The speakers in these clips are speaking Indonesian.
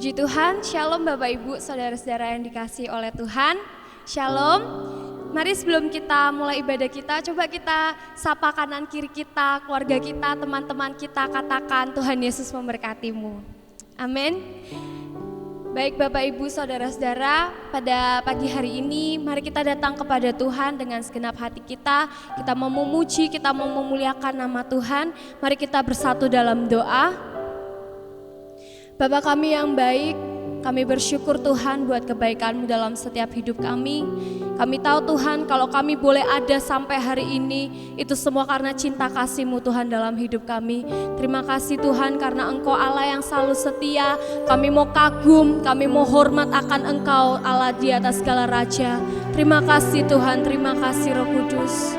Puji Tuhan, Shalom Bapak Ibu, Saudara-saudara yang dikasihi oleh Tuhan. Shalom. Mari sebelum kita mulai ibadah kita, coba kita sapa kanan kiri kita, keluarga kita, teman-teman kita, katakan Tuhan Yesus memberkatimu. Amin. Baik Bapak Ibu, Saudara-saudara, pada pagi hari ini mari kita datang kepada Tuhan dengan segenap hati kita. Kita mau memuji, kita mau memuliakan nama Tuhan. Mari kita bersatu dalam doa. Bapa kami yang baik, kami bersyukur Tuhan buat kebaikan-Mu dalam setiap hidup kami. Kami tahu Tuhan kalau kami boleh ada sampai hari ini, itu semua karena cinta kasih-Mu Tuhan dalam hidup kami. Terima kasih Tuhan karena Engkau Allah yang selalu setia. Kami mau kagum, kami mau hormat akan Engkau Allah di atas segala raja. Terima kasih Tuhan, terima kasih Roh Kudus.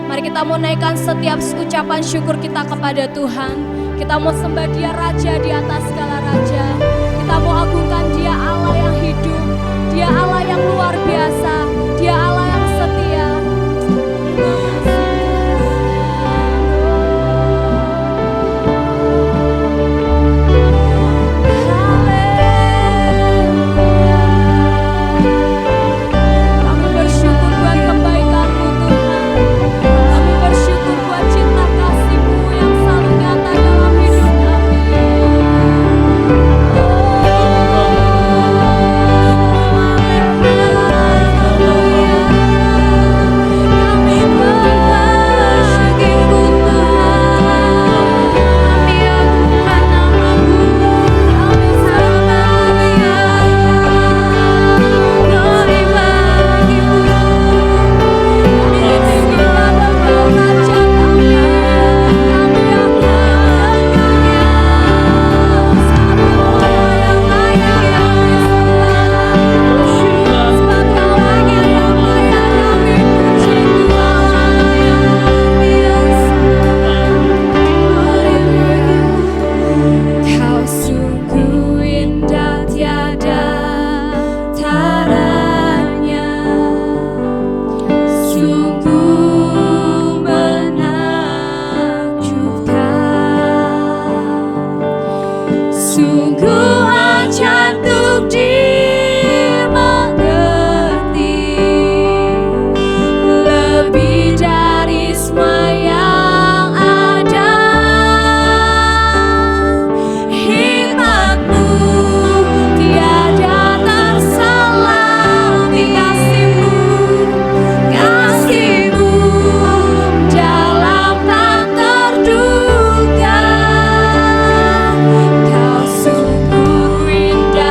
Mari kita mau naikkan setiap ucapan syukur kita kepada Tuhan. Kita mau sembah Dia Raja di atas segala raja. Kita mau agungkan Dia Allah yang hidup, Dia Allah yang luar biasa, Dia Allah yang setia. Kami bersyukur buat kebaikan-Mu Tuhan. Kami bersyukur buat cinta kasih-Mu yang selalu nyata dalam hidup kami. Indah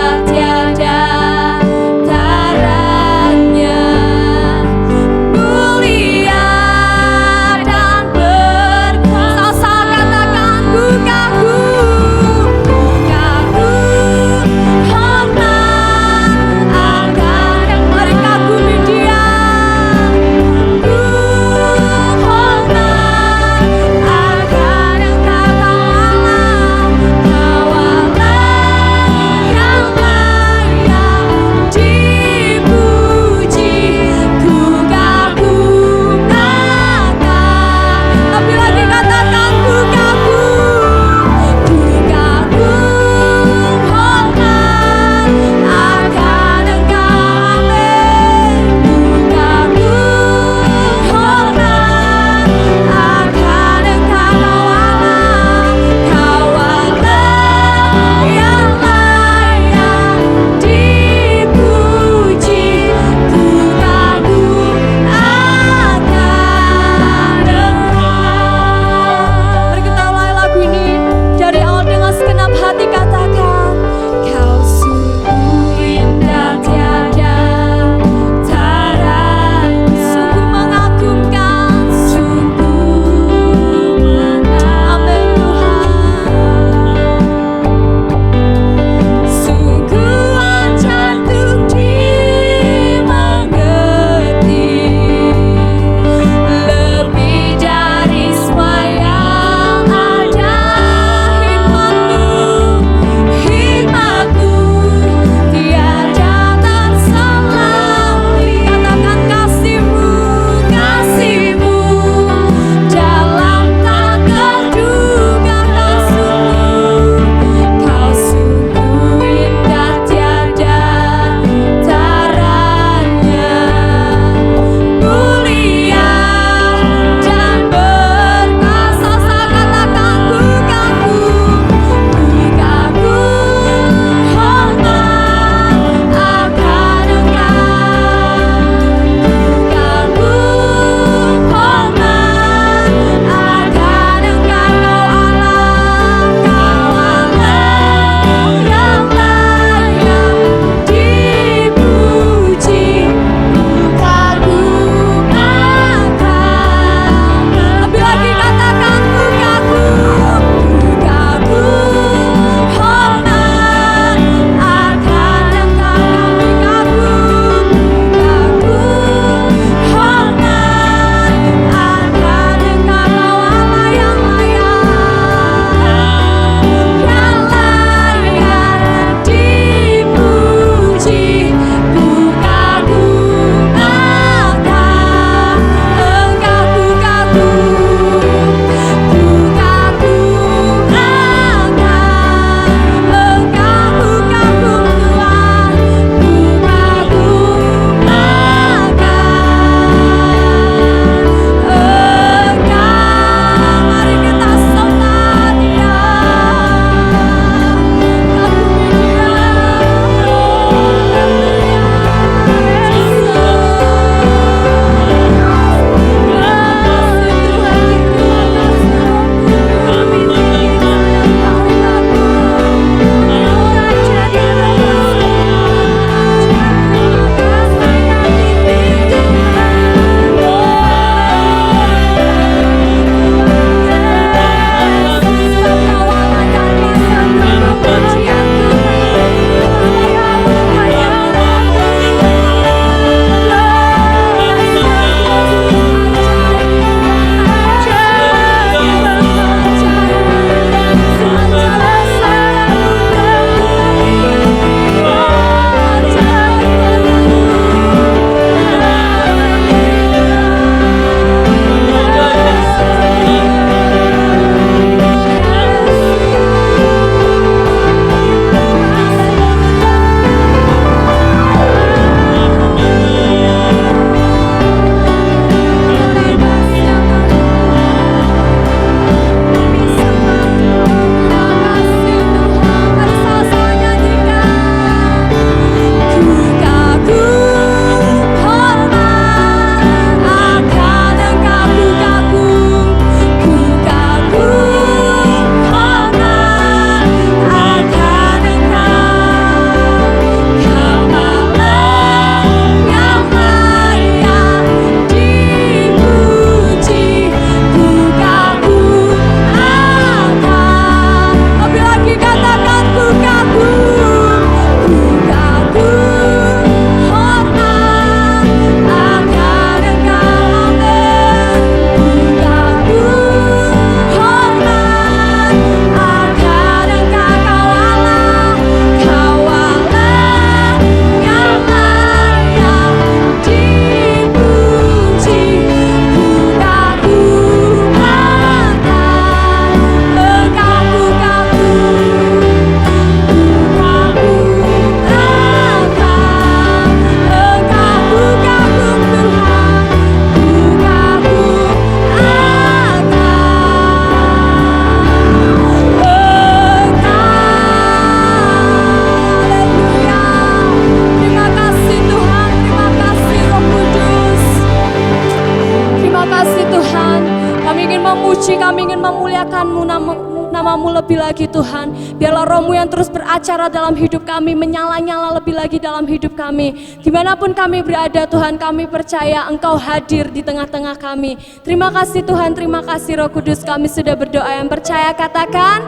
lebih lagi Tuhan. Biarlah Roh-Mu yang terus beracara dalam hidup kami, menyala-nyala lebih lagi dalam hidup kami. Dimanapun kami berada Tuhan, kami percaya Engkau hadir di tengah-tengah kami. Terima kasih Tuhan, terima kasih Roh Kudus, kami sudah berdoa yang percaya, katakan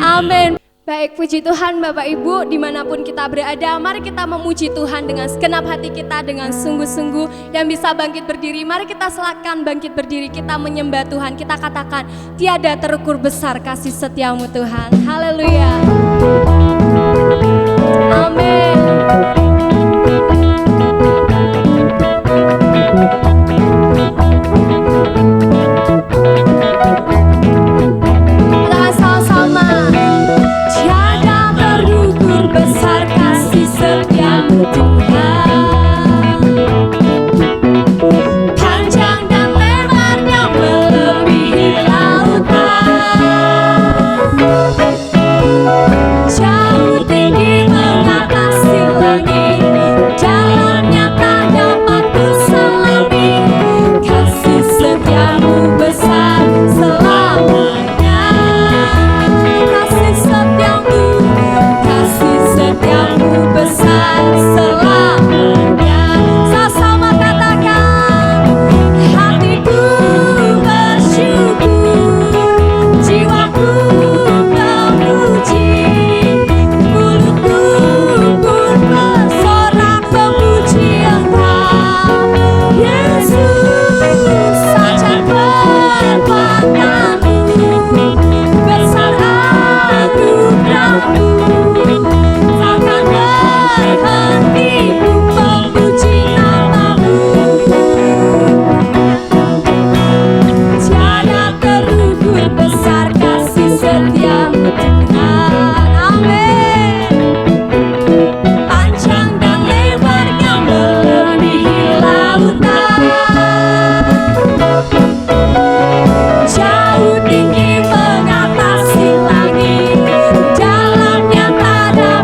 amin. Baik, puji Tuhan Bapak Ibu, dimanapun kita berada, mari kita memuji Tuhan dengan segenap hati kita, dengan sungguh-sungguh. Yang bisa bangkit berdiri, mari kita silakan bangkit berdiri, kita menyembah Tuhan, kita katakan, tiada terukur besar kasih setiamu Tuhan. Haleluya. Amin. Kita sama-sama. Tiada terukur besar kasih setiamu Tuhan. Panjang dan lebarnya melebihi lautan. Jauh tinggi mengatasi langit, jalannya tak dapat kuselami. Kasih setiamu besar selamanya. Kasih setiamu besar selamanya. Sama-sama katakan, hatiku bersyukur, jiwaku memuji, mulutku pun bersorak memuji Engkau. Yesus, saja berpandangmu, besar anugerahmu, takkan berhenti ku memuji namamu. Tiada terukur besar kasih setiamu Tuhan. Amin. Panjang dan lebarnya melebihi lautan, jauh tinggi mengatasi langit, jalannya tak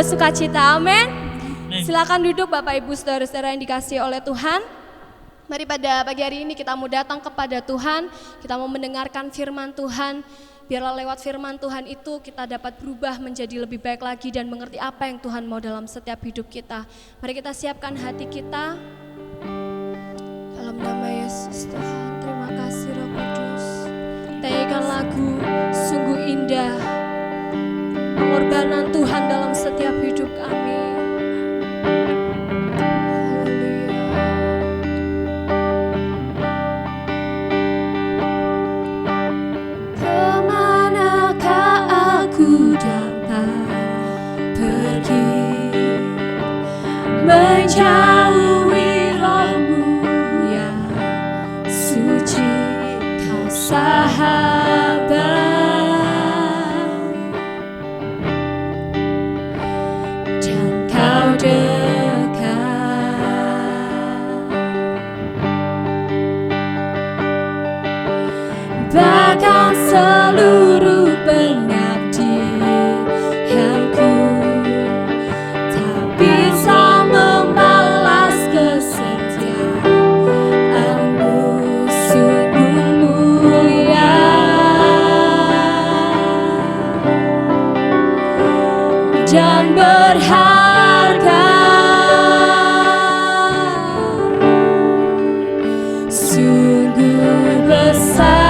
bersukacita. Amin. Silakan duduk Bapak Ibu saudara-saudara yang dikasihi oleh Tuhan. Mari pada pagi hari ini kita mau datang kepada Tuhan, kita mau mendengarkan firman Tuhan. Biarlah lewat firman Tuhan itu kita dapat berubah menjadi lebih baik lagi dan mengerti apa yang Tuhan mau dalam setiap hidup kita. Mari kita siapkan hati kita. Dalam nama Yesus Tuhan, terima kasih Roh Kudus. Kita nyanyikan lagu sungguh indah, pengorbanan Tuhan dalam setiap hidup kami. Kemanakah aku dapat pergi menjauhi Roh-Mu yang suci, Kau sahabat dan Kau dekat. Bahkan seluruh pengabdianku tak bisa membalas kesetiaan-Mu, sungguh mulia dan berharga. Sungguh besar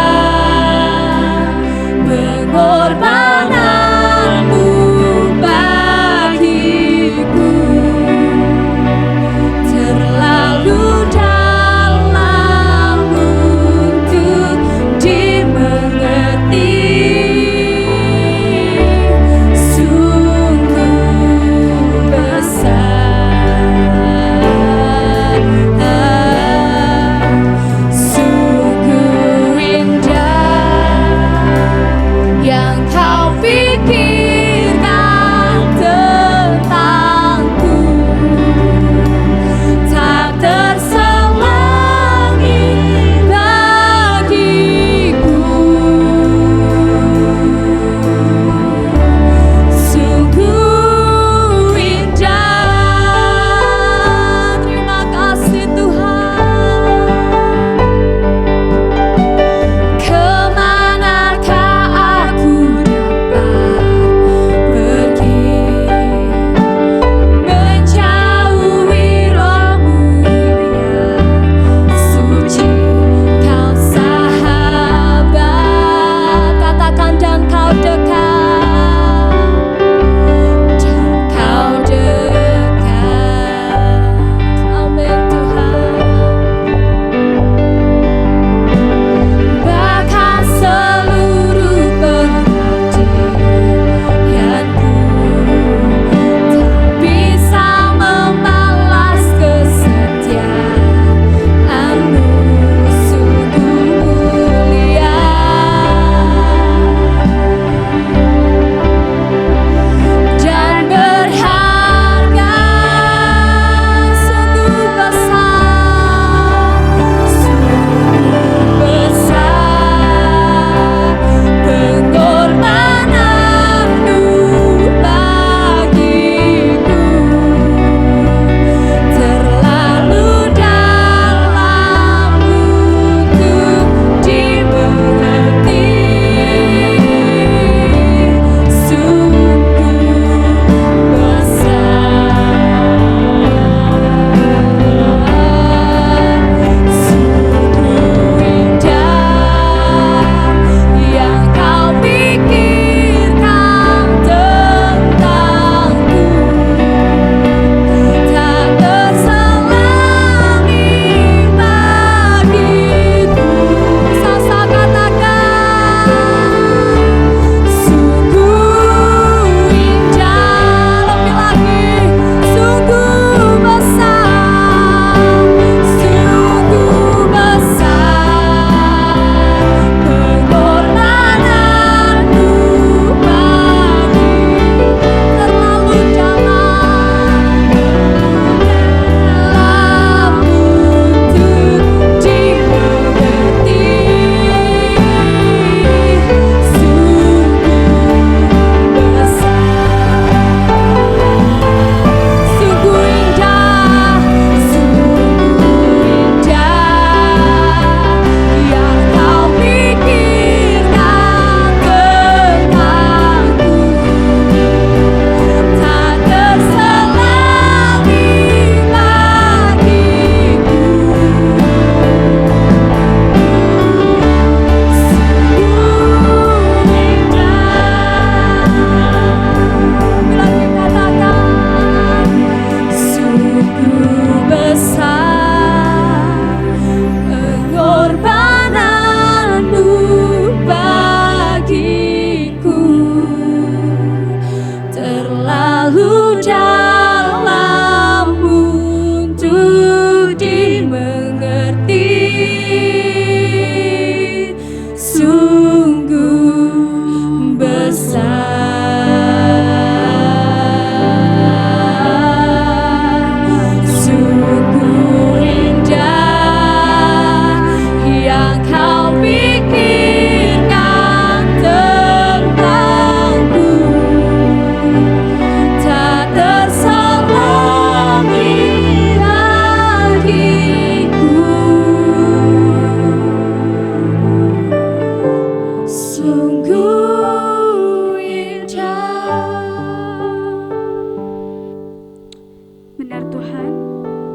benar Tuhan,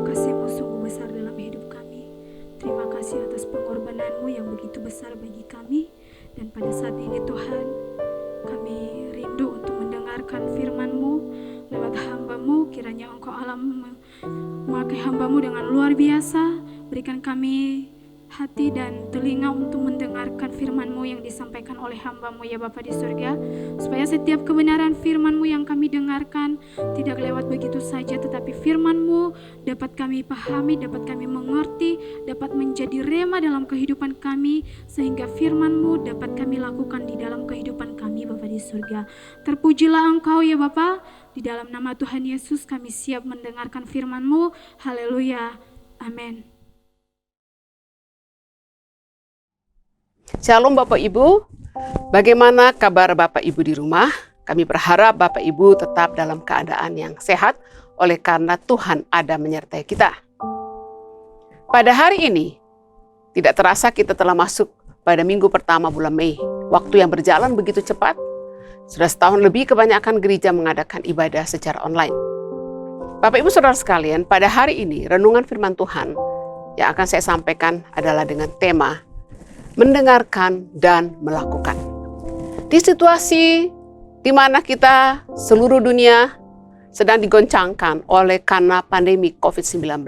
kasih-Mu sungguh besar dalam hidup kami. Terima kasih atas pengorbanan-Mu yang begitu besar bagi kami. Dan pada saat ini Tuhan, kami rindu untuk mendengarkan firman-Mu lewat hamba-Mu. Kiranya Engkau Allah memakai hamba-Mu dengan luar biasa. Berikan kami hati dan telinga untuk mendengarkan firman-Mu yang disampaikan oleh hamba-Mu ya Bapa di surga, supaya setiap kebenaran firman-Mu yang kami dengarkan tidak lewat begitu saja, tetapi firman-Mu dapat kami pahami, dapat kami mengerti, dapat menjadi rema dalam kehidupan kami, sehingga firman-Mu dapat kami lakukan di dalam kehidupan kami Bapa di surga. Terpujilah Engkau ya Bapa, di dalam nama Tuhan Yesus kami siap mendengarkan firman-Mu. Haleluya, amin. Shalom Bapak Ibu, bagaimana kabar Bapak Ibu di rumah? Kami berharap Bapak Ibu tetap dalam keadaan yang sehat oleh karena Tuhan ada menyertai kita. Pada hari ini, tidak terasa kita telah masuk pada minggu pertama bulan Mei. Waktu yang berjalan begitu cepat, sudah setahun lebih kebanyakan gereja mengadakan ibadah secara online. Bapak Ibu Saudara sekalian, pada hari ini renungan firman Tuhan yang akan saya sampaikan adalah dengan tema mendengarkan dan melakukan. Di situasi di mana kita seluruh dunia sedang digoncangkan oleh karena pandemi COVID-19.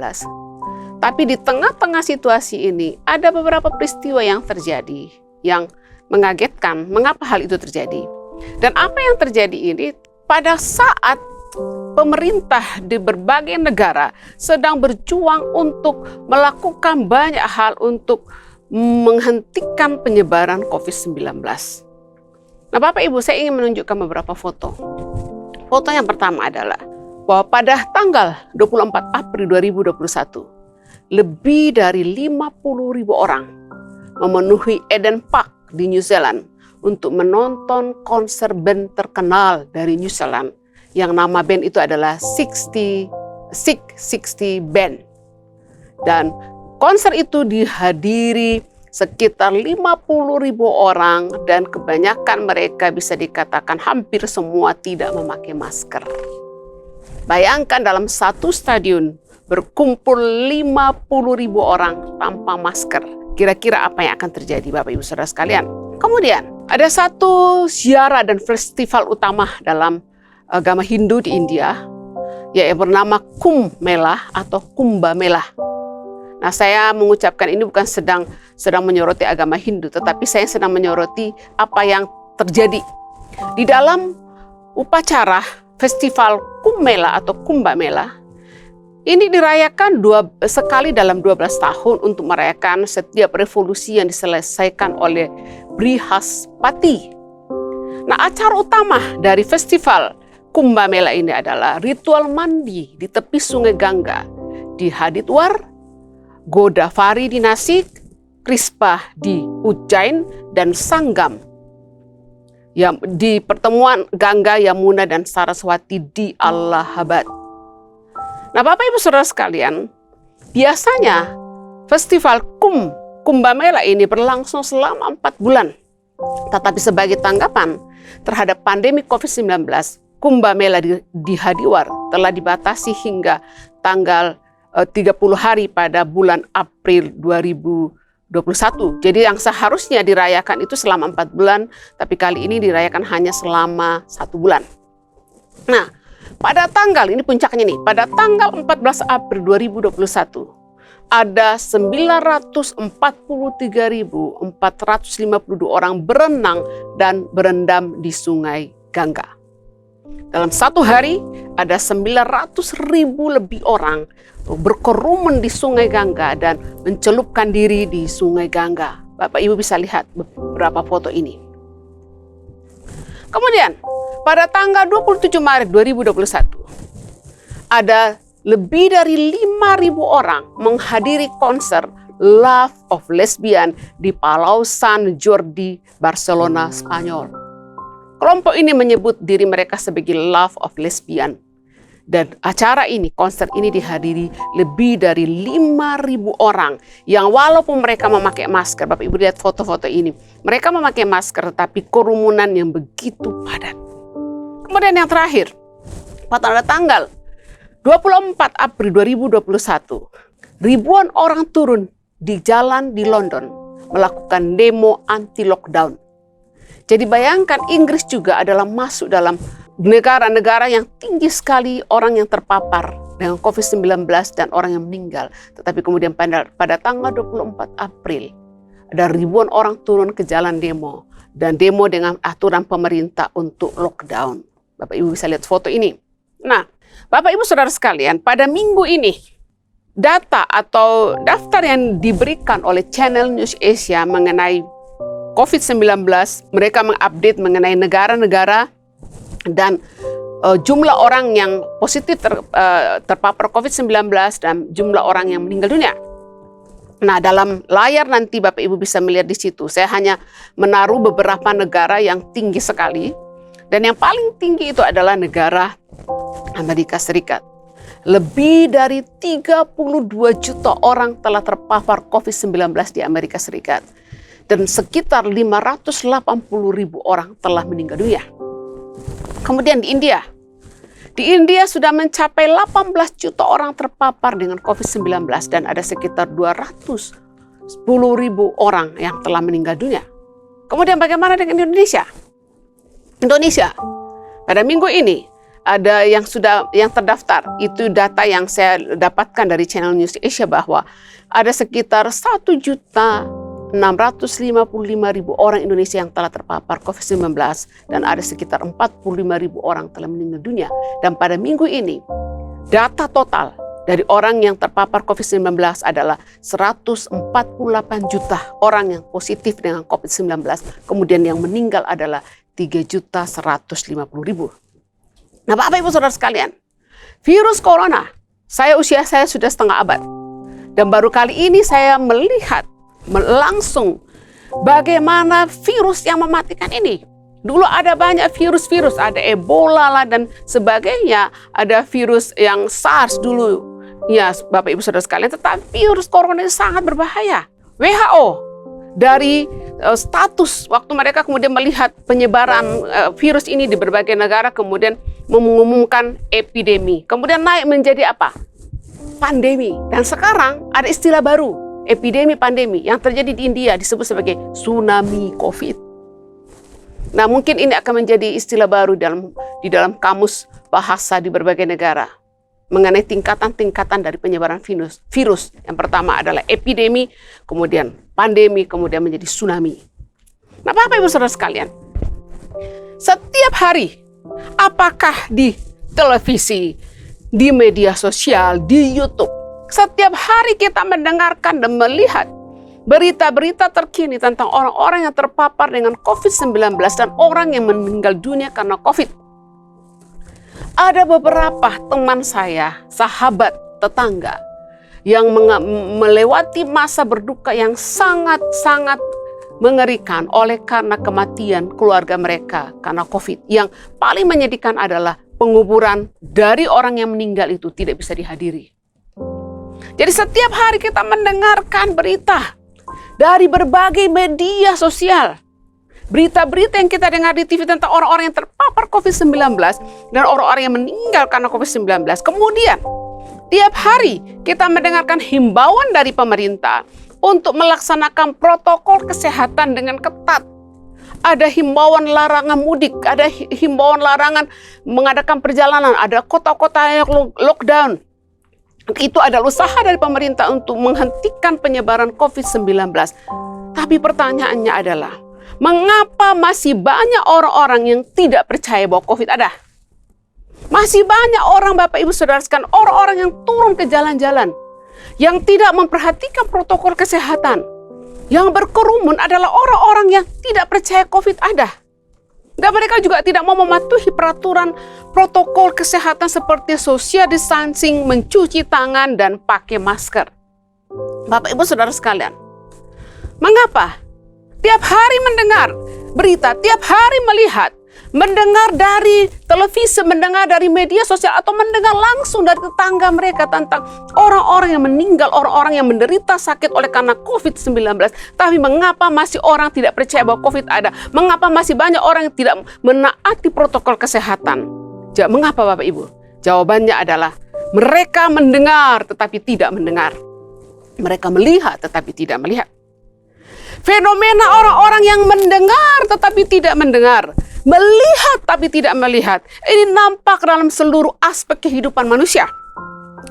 Tapi di tengah-tengah situasi ini ada beberapa peristiwa yang terjadi yang mengagetkan. Mengapa hal itu terjadi? Dan apa yang terjadi ini pada saat pemerintah di berbagai negara sedang berjuang untuk melakukan banyak hal untuk menghentikan penyebaran COVID-19. Nah Bapak Ibu, saya ingin menunjukkan beberapa foto. Foto yang pertama adalah bahwa pada tanggal 24 April 2021, lebih dari 50.000 orang memenuhi Eden Park di New Zealand untuk menonton konser band terkenal dari New Zealand yang nama band itu adalah 60 Band. Dan konser itu dihadiri sekitar 50.000 orang dan kebanyakan mereka bisa dikatakan hampir semua tidak memakai masker. Bayangkan dalam satu stadion berkumpul 50.000 orang tanpa masker. Kira-kira apa yang akan terjadi Bapak Ibu Saudara sekalian? Kemudian ada satu ziarah dan festival utama dalam agama Hindu di India, yaitu bernama Kumbh Mela atau Kumbha Mela. Nah, saya mengucapkan ini bukan sedang menyoroti agama Hindu, tetapi saya sedang menyoroti apa yang terjadi. Di dalam upacara festival Kumbh Mela atau Kumbha Mela, ini dirayakan sekali dalam 12 tahun untuk merayakan setiap revolusi yang diselesaikan oleh Brihaspati. Nah, acara utama dari festival Kumbha Mela ini adalah ritual mandi di tepi sungai Gangga di Haridwar, Godavari di Nasik, Krispa di Ujjain, dan Sangam yang di pertemuan Gangga, Yamuna, dan Saraswati di Allahabad. Nah Bapak Ibu Saudara sekalian, biasanya festival Kumbha Mela ini berlangsung selama 4 bulan. Tetapi sebagai tanggapan terhadap pandemi COVID-19, Kumbha Mela di Haridwar telah dibatasi hingga tanggal 30 hari pada bulan April 2021. Jadi yang seharusnya dirayakan itu selama 4 bulan, tapi kali ini dirayakan hanya selama 1 bulan. Nah, pada tanggal, ini puncaknya nih, pada tanggal 14 April 2021, ada 943.452 orang berenang dan berendam di sungai Gangga. Dalam satu hari, ada 900.000 lebih orang berkerumun di sungai Gangga dan mencelupkan diri di sungai Gangga. Bapak Ibu bisa lihat beberapa foto ini. Kemudian, pada tanggal 27 Maret 2021, ada lebih dari 5.000 orang menghadiri konser Love of Lesbian di Palau San Jordi, Barcelona, Spanyol. Kelompok ini menyebut diri mereka sebagai Love of Lesbian. Dan acara ini, konser ini dihadiri lebih dari 5.000 orang yang walaupun mereka memakai masker, Bapak Ibu lihat foto-foto ini, mereka memakai masker tetapi kerumunan yang begitu padat. Kemudian yang terakhir, pada tanggal 24 April 2021, ribuan orang turun di jalan di London melakukan demo anti-lockdown. Jadi bayangkan Inggris juga adalah masuk dalam negara-negara yang tinggi sekali orang yang terpapar dengan COVID-19 dan orang yang meninggal. Tetapi kemudian pada tanggal 24 April, ada ribuan orang turun ke jalan demo. Dan demo dengan aturan pemerintah untuk lockdown. Bapak Ibu bisa lihat foto ini. Nah, Bapak Ibu Saudara sekalian, pada minggu ini, data atau daftar yang diberikan oleh Channel News Asia mengenai COVID-19, mereka mengupdate mengenai negara-negara dan jumlah orang yang positif terpapar COVID-19 dan jumlah orang yang meninggal dunia. Nah, dalam layar nanti Bapak Ibu bisa melihat di situ. Saya hanya menaruh beberapa negara yang tinggi sekali. Dan yang paling tinggi itu adalah negara Amerika Serikat. Lebih dari 32 juta orang telah terpapar COVID-19 di Amerika Serikat. Dan sekitar 580 ribu orang telah meninggal dunia. Kemudian di India. Di India sudah mencapai 18 juta orang terpapar dengan COVID-19 dan ada sekitar 210 ribu orang yang telah meninggal dunia. Kemudian bagaimana dengan Indonesia? Indonesia, pada minggu ini ada yang terdaftar. Itu data yang saya dapatkan dari Channel News Asia bahwa ada sekitar 1.655.000 orang Indonesia yang telah terpapar COVID-19 dan ada sekitar 45.000 orang telah meninggal dunia. Dan pada minggu ini, data total dari orang yang terpapar COVID-19 adalah 148 juta orang yang positif dengan COVID-19. Kemudian yang meninggal adalah 3.150.000. Nah, Bapak Ibu Saudara sekalian, virus corona, usia saya sudah setengah abad. Dan baru kali ini saya melihat langsung bagaimana virus yang mematikan ini. Dulu ada banyak virus-virus, ada Ebola lah dan sebagainya, ada virus yang SARS dulu. Ya, Bapak Ibu Saudara sekalian, tetapi virus corona ini sangat berbahaya. WHO dari status waktu mereka kemudian melihat penyebaran virus ini di berbagai negara, kemudian mengumumkan epidemi. Kemudian naik menjadi apa? Pandemi. Dan sekarang ada istilah baru, epidemi pandemi yang terjadi di India disebut sebagai tsunami COVID. Nah, mungkin ini akan menjadi istilah baru di dalam kamus bahasa di berbagai negara mengenai tingkatan-tingkatan dari penyebaran virus. Yang pertama adalah epidemi, kemudian pandemi, kemudian menjadi tsunami. Nah, Bapak Ibu Saudara sekalian, setiap hari, apakah di televisi, di media sosial, di YouTube, setiap hari kita mendengarkan dan melihat berita-berita terkini tentang orang-orang yang terpapar dengan COVID-19 dan orang yang meninggal dunia karena COVID. Ada beberapa teman saya, sahabat, tetangga, yang melewati masa berduka yang sangat-sangat mengerikan oleh karena kematian keluarga mereka karena COVID. Yang paling menyedihkan adalah penguburan dari orang yang meninggal itu tidak bisa dihadiri. Jadi setiap hari kita mendengarkan berita dari berbagai media sosial. Berita-berita yang kita dengar di TV tentang orang-orang yang terpapar COVID-19 dan orang-orang yang meninggal karena COVID-19. Kemudian, tiap hari kita mendengarkan himbauan dari pemerintah untuk melaksanakan protokol kesehatan dengan ketat. Ada himbauan larangan mudik, ada himbauan larangan mengadakan perjalanan, ada kota-kota yang lockdown. Itu adalah usaha dari pemerintah untuk menghentikan penyebaran COVID-19. Tapi pertanyaannya adalah, mengapa masih banyak orang-orang yang tidak percaya bahwa COVID ada? Masih banyak orang, Bapak Ibu Saudara sekalian, orang-orang yang turun ke jalan-jalan, yang tidak memperhatikan protokol kesehatan. Yang berkerumun adalah orang-orang yang tidak percaya COVID ada. Dan mereka juga tidak mau mematuhi peraturan protokol kesehatan seperti social distancing, mencuci tangan, dan pakai masker. Bapak Ibu Saudara sekalian, mengapa? Tiap hari mendengar berita, tiap hari melihat, mendengar dari televisi, mendengar dari media sosial, atau mendengar langsung dari tetangga mereka tentang orang-orang yang meninggal, orang-orang yang menderita sakit oleh karena COVID-19. Tapi mengapa masih orang tidak percaya bahwa COVID ada? Mengapa masih banyak orang yang tidak menaati protokol kesehatan? Mengapa Bapak Ibu? Jawabannya adalah Mereka mendengar tetapi tidak mendengar. Mereka melihat tetapi tidak melihat. Fenomena orang-orang yang mendengar tetapi tidak mendengar, melihat tapi tidak melihat, ini nampak dalam seluruh aspek kehidupan manusia.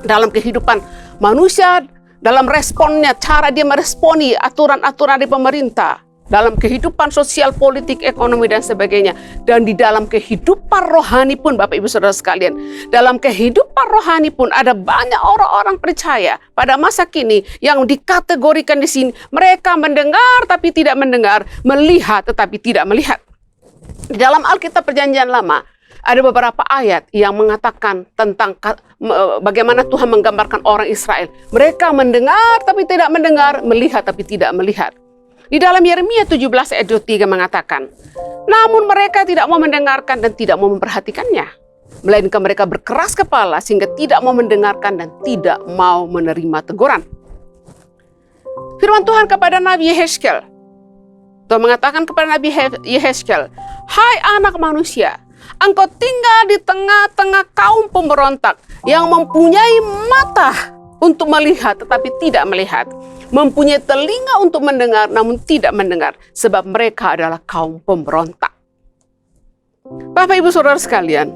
Dalam kehidupan manusia, dalam responnya, cara dia meresponi aturan-aturan dari pemerintah, dalam kehidupan sosial, politik, ekonomi, dan sebagainya. Dan di dalam kehidupan rohani pun, Bapak Ibu Saudara sekalian, dalam kehidupan rohani pun ada banyak orang-orang percaya pada masa kini yang dikategorikan di sini. Mereka mendengar tapi tidak mendengar, melihat tetapi tidak melihat. Di dalam Alkitab Perjanjian Lama, ada beberapa ayat yang mengatakan tentang bagaimana Tuhan menggambarkan orang Israel. Mereka mendengar tapi tidak mendengar, melihat tapi tidak melihat. Di dalam Yeremia 17 ayat 23 mengatakan, namun mereka tidak mau mendengarkan dan tidak mau memperhatikannya. Melainkan mereka berkeras kepala sehingga tidak mau mendengarkan dan tidak mau menerima teguran. Firman Tuhan kepada Nabi Yehezkiel. Tuhan mengatakan kepada Nabi Yehezkiel, hai anak manusia, engkau tinggal di tengah-tengah kaum pemberontak yang mempunyai mata untuk melihat tetapi tidak melihat, mempunyai telinga untuk mendengar namun tidak mendengar, sebab mereka adalah kaum pemberontak. Bapak Ibu Saudara sekalian,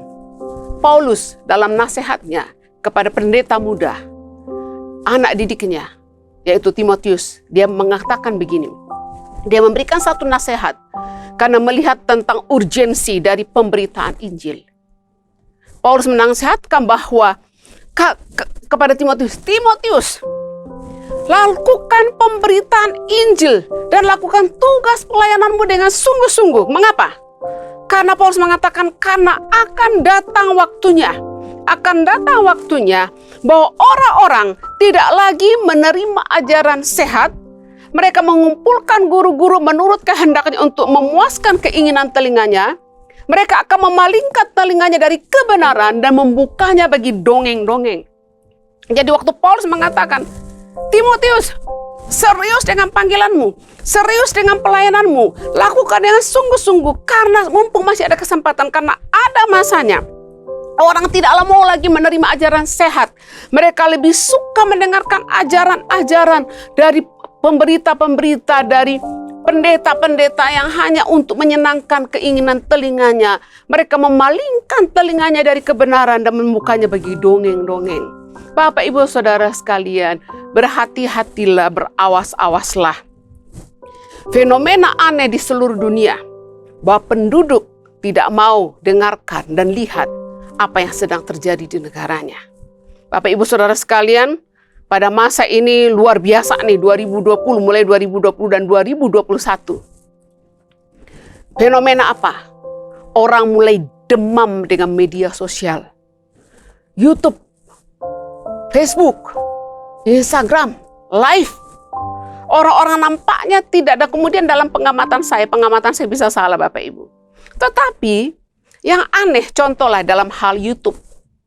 Paulus dalam nasihatnya kepada pendeta muda, anak didiknya, yaitu Timotius, dia mengatakan begini. Dia memberikan satu nasihat karena melihat tentang urgensi dari pemberitaan Injil. Paulus menasihatkan bahwa kepada Timotius, lakukan pemberitaan Injil dan lakukan tugas pelayananmu dengan sungguh-sungguh. Mengapa? Karena Paulus mengatakan karena akan datang waktunya bahwa orang-orang tidak lagi menerima ajaran sehat. Mereka mengumpulkan guru-guru menurut kehendaknya untuk memuaskan keinginan telinganya. Mereka akan memalingkan telinganya dari kebenaran dan membukanya bagi dongeng-dongeng. Jadi waktu Paulus mengatakan, Timotius, serius dengan panggilanmu, serius dengan pelayananmu, lakukan dengan sungguh-sungguh karena mumpung masih ada kesempatan, karena ada masanya. Orang tidaklah mau lagi menerima ajaran sehat. Mereka lebih suka mendengarkan ajaran-ajaran dari pemberita-pemberita, dari pendeta-pendeta yang hanya untuk menyenangkan keinginan telinganya. Mereka memalingkan telinganya dari kebenaran dan membukanya bagi dongeng-dongeng. Bapak Ibu Saudara sekalian, berhati-hatilah, berawas-awaslah. Fenomena aneh di seluruh dunia bahwa penduduk tidak mau dengarkan dan lihat apa yang sedang terjadi di negaranya. Bapak Ibu Saudara sekalian, pada masa ini luar biasa nih, 2020, mulai 2020 dan 2021. Fenomena apa? Orang mulai demam dengan media sosial. YouTube, Facebook, Instagram, live. Orang-orang nampaknya tidak ada, kemudian dalam pengamatan saya bisa salah Bapak Ibu. Tetapi yang aneh contohlah dalam hal YouTube.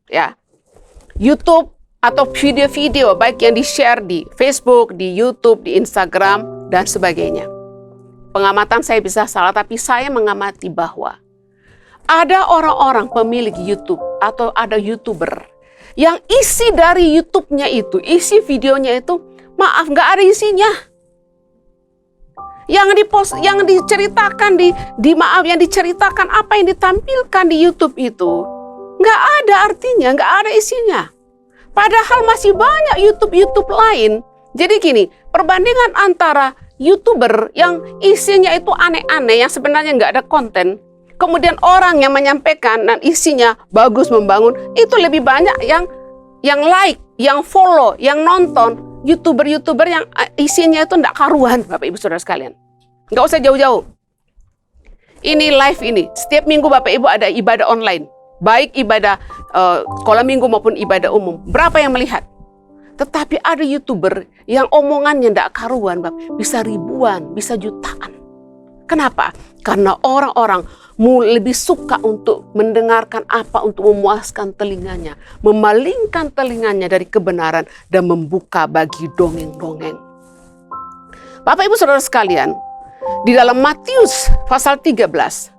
Ya, YouTube atau video-video baik yang di-share di Facebook, di YouTube, di Instagram, dan sebagainya. Pengamatan saya bisa salah, tapi saya mengamati bahwa ada orang-orang pemilik YouTube atau ada YouTuber yang isi dari YouTube-nya itu, isi videonya itu, maaf, nggak ada isinya. Yang diceritakan yang diceritakan apa yang ditampilkan di YouTube itu, nggak ada artinya, nggak ada isinya. Padahal masih banyak YouTube lain. Jadi gini, perbandingan antara YouTuber yang isinya itu aneh-aneh, yang sebenarnya nggak ada konten, kemudian orang yang menyampaikan dan isinya bagus, membangun, itu lebih banyak yang like, yang follow, yang nonton, YouTuber yang isinya itu nggak karuan, Bapak Ibu Saudara sekalian. Nggak usah jauh-jauh. Ini live ini, setiap minggu Bapak Ibu ada ibadah online. Baik ibadah sekolah minggu maupun ibadah umum. Berapa yang melihat? Tetapi ada YouTuber yang omongannya tidak karuan, bisa ribuan, bisa jutaan. Kenapa? Karena orang-orang lebih suka untuk mendengarkan apa, untuk memuaskan telinganya, memalingkan telinganya dari kebenaran dan membuka bagi dongeng-dongeng. Bapak Ibu Saudara sekalian, di dalam Matius pasal 13,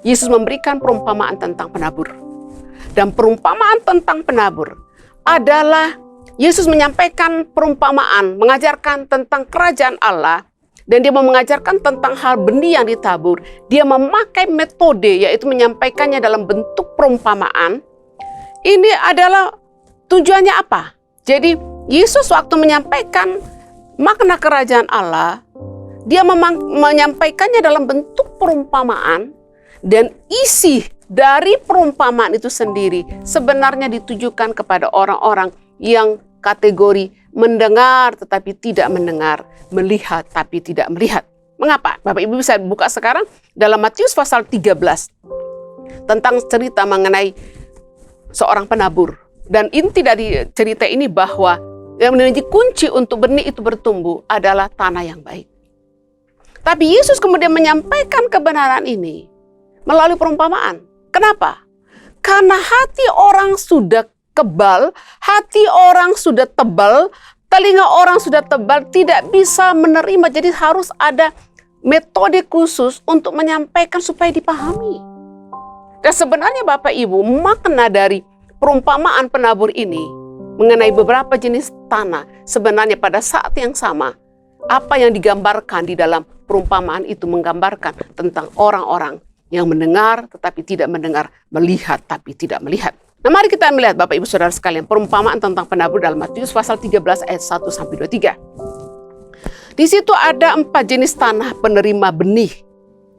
Yesus memberikan perumpamaan tentang penabur. Dan perumpamaan tentang penabur adalah Yesus menyampaikan perumpamaan, mengajarkan tentang kerajaan Allah, dan dia mau mengajarkan tentang hal benih yang ditabur. Dia memakai metode, yaitu menyampaikannya dalam bentuk perumpamaan. Ini adalah tujuannya apa? Jadi Yesus waktu menyampaikan makna kerajaan Allah, dia menyampaikannya dalam bentuk perumpamaan, dan isi dari perumpamaan itu sendiri sebenarnya ditujukan kepada orang-orang yang kategori mendengar tetapi tidak mendengar, melihat tapi tidak melihat. Mengapa? Bapak Ibu bisa buka sekarang dalam Matius pasal 13 tentang cerita mengenai seorang penabur. Dan inti dari cerita ini bahwa yang menjadi kunci untuk benih itu bertumbuh adalah tanah yang baik. Tapi Yesus kemudian menyampaikan kebenaran ini melalui perumpamaan. Kenapa? Karena hati orang sudah kebal, hati orang sudah tebal, telinga orang sudah tebal, tidak bisa menerima. Jadi harus ada metode khusus untuk menyampaikan supaya dipahami. Dan sebenarnya Bapak Ibu, makna dari perumpamaan penabur ini mengenai beberapa jenis tanah, sebenarnya pada saat yang sama, apa yang digambarkan di dalam perumpamaan itu menggambarkan tentang orang-orang yang mendengar tetapi tidak mendengar, melihat tapi tidak melihat. Nah, mari kita melihat Bapak Ibu Saudara sekalian perumpamaan tentang penabur dalam Matius pasal 13 ayat 1 sampai 23. Di situ ada 4 jenis tanah penerima benih.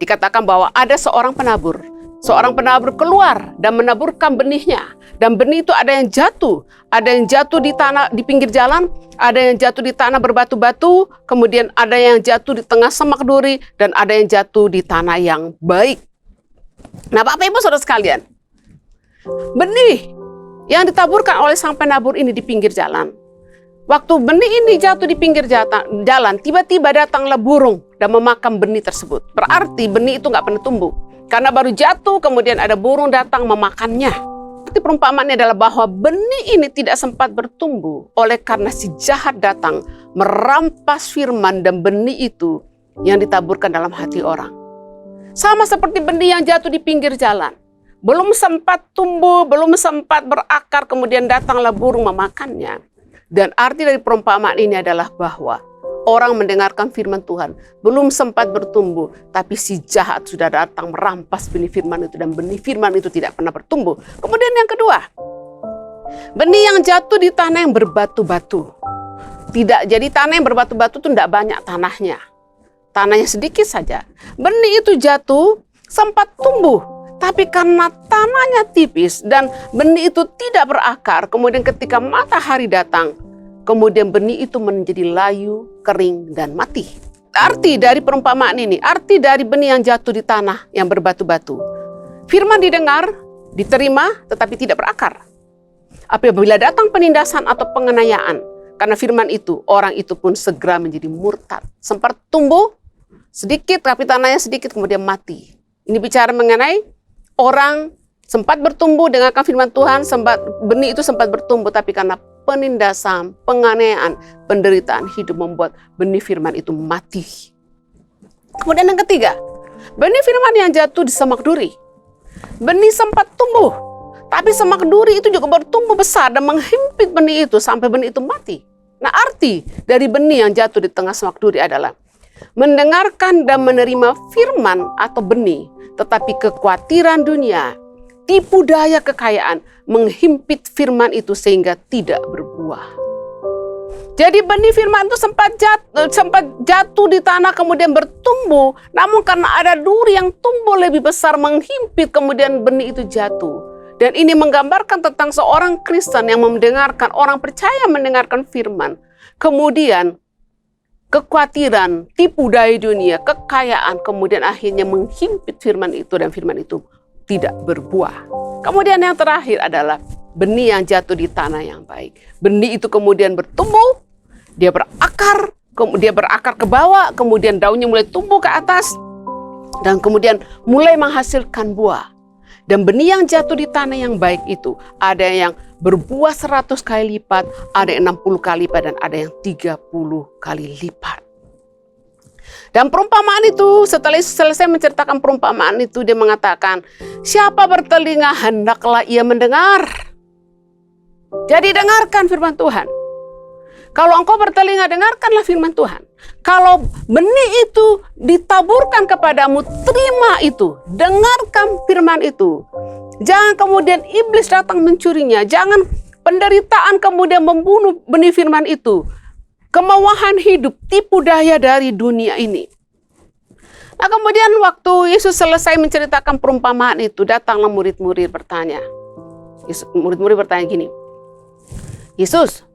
Dikatakan bahwa ada seorang penabur. Seorang penabur keluar dan menaburkan benihnya. Dan benih itu ada yang jatuh di tanah di pinggir jalan, ada yang jatuh di tanah berbatu-batu, kemudian ada yang jatuh di tengah semak duri, dan ada yang jatuh di tanah yang baik. Nah, Bapak Ibu Saudara sekalian, benih yang ditaburkan oleh sang penabur ini di pinggir jalan. Waktu benih ini jatuh di pinggir jalan, tiba-tiba datanglah burung dan memakan benih tersebut. Berarti benih itu nggak pernah tumbuh. Karena baru jatuh, kemudian ada burung datang memakannya. Arti perumpamaannya adalah bahwa benih ini tidak sempat bertumbuh oleh karena si jahat datang merampas firman dan benih itu yang ditaburkan dalam hati orang. Sama seperti benih yang jatuh di pinggir jalan. Belum sempat tumbuh, belum sempat berakar, kemudian datanglah burung memakannya. Dan arti dari perumpamaan ini adalah bahwa orang mendengarkan firman Tuhan, belum sempat bertumbuh, tapi si jahat sudah datang merampas benih firman itu, dan benih firman itu tidak pernah bertumbuh. Kemudian yang kedua, benih yang jatuh di tanah yang berbatu-batu. Tidak, jadi tanah yang berbatu-batu itu tidak banyak tanahnya. Tanahnya sedikit saja. Benih itu jatuh, sempat tumbuh, tapi karena tanahnya tipis dan benih itu tidak berakar, kemudian ketika matahari datang, kemudian benih itu menjadi layu, kering, dan mati. Arti dari perumpamaan ini, arti dari benih yang jatuh di tanah yang berbatu-batu. Firman didengar, diterima, tetapi tidak berakar. Apabila datang penindasan atau penganiayaan, karena firman itu, orang itu pun segera menjadi murtad. Sempat tumbuh, sedikit, tapi tanahnya sedikit, kemudian mati. Ini bicara mengenai orang sempat bertumbuh dengarkan firman Tuhan, benih itu sempat bertumbuh, tapi karena penindasan, penganiayaan, penderitaan hidup membuat benih firman itu mati. Kemudian yang ketiga, benih firman yang jatuh di semak duri. Benih sempat tumbuh, tapi semak duri itu juga bertumbuh besar dan menghimpit benih itu sampai benih itu mati. Nah, arti dari benih yang jatuh di tengah semak duri adalah mendengarkan dan menerima firman atau benih, tetapi kekhawatiran dunia, tipu daya kekayaan menghimpit firman itu sehingga tidak berbuah. Jadi benih firman itu sempat jatuh di tanah kemudian bertumbuh, namun karena ada duri yang tumbuh lebih besar menghimpit, kemudian benih itu jatuh. Dan ini menggambarkan tentang seorang Kristen yang mendengarkan, orang percaya mendengarkan firman, kemudian kekhawatiran, tipu daya dunia, kekayaan, kemudian akhirnya menghimpit firman itu dan firman itu tidak berbuah. Kemudian yang terakhir adalah benih yang jatuh di tanah yang baik. Benih itu kemudian bertumbuh, dia berakar ke bawah, kemudian daunnya mulai tumbuh ke atas, dan kemudian mulai menghasilkan buah. Dan benih yang jatuh di tanah yang baik itu ada yang berbuah 100 kali lipat, ada yang 60 kali lipat, dan ada yang 30 kali lipat. Dan perumpamaan itu, setelah selesai menceritakan perumpamaan itu, dia mengatakan, siapa bertelinga hendaklah ia mendengar. Jadi dengarkan firman Tuhan. Kalau engkau bertelinga, dengarkanlah firman Tuhan. Kalau benih itu ditaburkan kepadamu, terima itu. Dengarkan firman itu. Jangan kemudian iblis datang mencurinya. Jangan penderitaan kemudian membunuh benih firman itu. Kemewahan hidup, tipu daya dari dunia ini. Nah, kemudian waktu Yesus selesai menceritakan perumpamaan itu, datanglah murid-murid bertanya. Murid-murid bertanya gini, Yesus,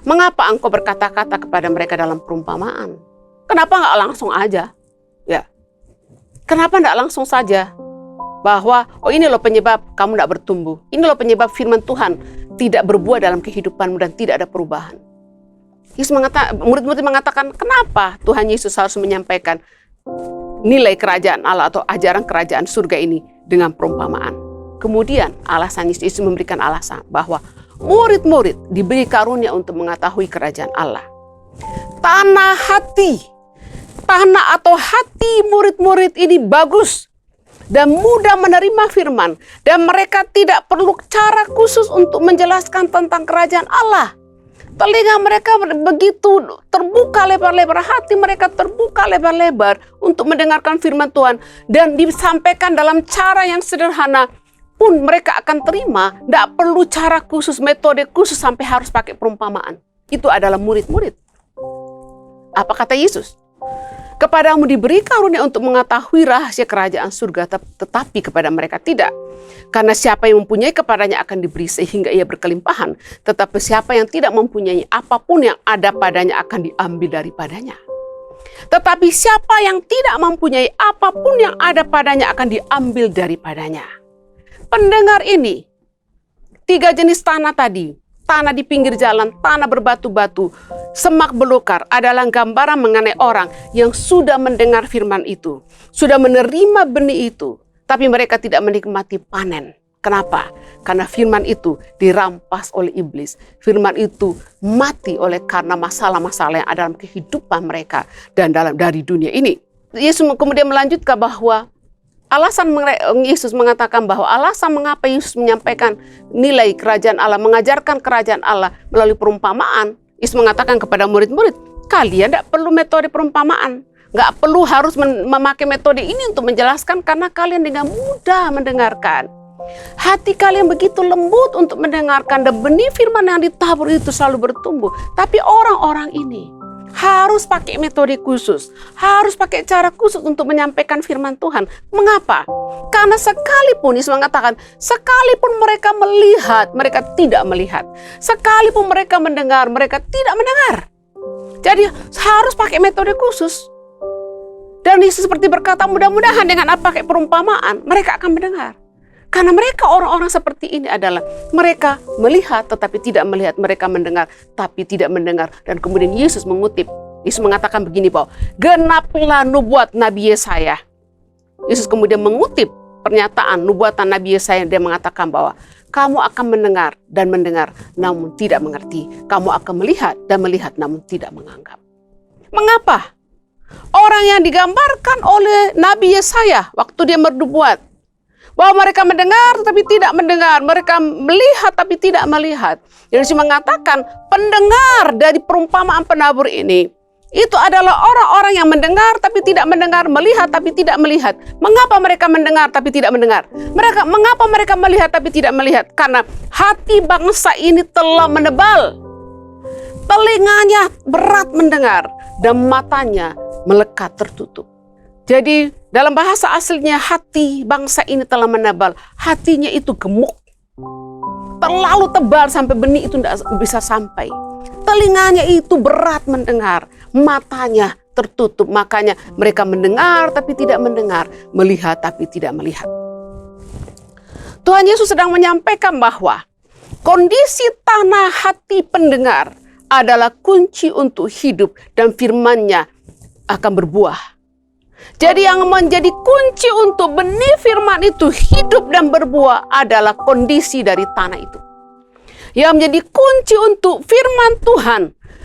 mengapa engkau berkata-kata kepada mereka dalam perumpamaan? Kenapa nggak langsung aja? Ya, kenapa nggak langsung saja? Bahwa, oh ini loh penyebab kamu nggak bertumbuh. Ini loh penyebab firman Tuhan tidak berbuah dalam kehidupanmu dan tidak ada perubahan. Murid-murid mengatakan, kenapa Tuhan Yesus harus menyampaikan nilai kerajaan Allah atau ajaran kerajaan surga ini dengan perumpamaan? Kemudian alasan Yesus memberikan alasan bahwa murid-murid diberi karunia untuk mengetahui kerajaan Allah. Tanah atau hati murid-murid ini bagus dan mudah menerima firman, dan mereka tidak perlu cara khusus untuk menjelaskan tentang kerajaan Allah. Telinga mereka begitu terbuka lebar-lebar, hati mereka terbuka lebar-lebar untuk mendengarkan firman Tuhan, dan disampaikan dalam cara yang sederhana pun mereka akan terima. Tidak perlu cara khusus, metode khusus sampai harus pakai perumpamaan. Itu adalah murid-murid. Apa kata Yesus? Kepadamu diberi karunia untuk mengetahui rahasia kerajaan surga, tetapi kepada mereka tidak. Karena siapa yang mempunyai kepadanya akan diberi sehingga ia berkelimpahan. Tetapi siapa yang tidak mempunyai, apapun yang ada padanya akan diambil daripadanya. Tetapi siapa yang tidak mempunyai, apapun yang ada padanya akan diambil daripadanya. Pendengar ini, 3 jenis tanah tadi, tanah di pinggir jalan, tanah berbatu-batu, semak belukar adalah gambaran mengenai orang yang sudah mendengar firman itu, sudah menerima benih itu, tapi mereka tidak menikmati panen. Kenapa? Karena firman itu dirampas oleh iblis. Firman itu mati karena masalah-masalah yang ada dalam kehidupan mereka dan dari dunia ini. Yesus kemudian melanjutkan bahwa Yesus mengatakan bahwa alasan mengapa Yesus menyampaikan nilai kerajaan Allah, mengajarkan kerajaan Allah melalui perumpamaan. Yesus mengatakan kepada murid-murid, kalian tidak perlu metode perumpamaan. Nggak perlu harus memakai metode ini untuk menjelaskan, karena kalian dengan mudah mendengarkan. Hati kalian begitu lembut untuk mendengarkan, dan benih firman yang ditabur itu selalu bertumbuh. Tapi orang-orang ini harus pakai metode khusus, harus pakai cara khusus untuk menyampaikan firman Tuhan. Mengapa? Karena sekalipun, Yesus mengatakan, sekalipun mereka melihat, mereka tidak melihat. Sekalipun mereka mendengar, mereka tidak mendengar. Jadi harus pakai metode khusus. Dan Yesus seperti berkata, mudah-mudahan dengan pakai perumpamaan, mereka akan mendengar. Karena mereka orang-orang seperti ini adalah mereka melihat tetapi tidak melihat, mereka mendengar tapi tidak mendengar. Dan kemudian Yesus mengutip, Yesus mengatakan begini bahwa genaplah nubuat Nabi Yesaya. Yesus kemudian mengutip pernyataan nubuatan Nabi Yesaya, dia mengatakan bahwa kamu akan mendengar dan mendengar namun tidak mengerti. Kamu akan melihat dan melihat namun tidak menganggap. Mengapa? Orang yang digambarkan oleh Nabi Yesaya waktu dia bernubuat, bahwa mereka mendengar tapi tidak mendengar, mereka melihat tapi tidak melihat. Yesus mengatakan pendengar dari perumpamaan penabur ini, itu adalah orang-orang yang mendengar tapi tidak mendengar, melihat tapi tidak melihat. Mengapa mereka mendengar tapi tidak mendengar? Mengapa mereka melihat tapi tidak melihat? Karena hati bangsa ini telah menebal. Telinganya berat mendengar dan matanya melekat tertutup. Jadi dalam bahasa aslinya hati bangsa ini telah menebal. Hatinya itu gemuk. Terlalu tebal sampai benih itu tidak bisa sampai. Telinganya itu berat mendengar. Matanya tertutup. Makanya mereka mendengar tapi tidak mendengar. Melihat tapi tidak melihat. Tuhan Yesus sedang menyampaikan bahwa kondisi tanah hati pendengar adalah kunci untuk hidup dan firman-Nya akan berbuah. Jadi yang menjadi kunci untuk benih firman itu hidup dan berbuah adalah kondisi dari tanah itu. Yang menjadi kunci untuk firman Tuhan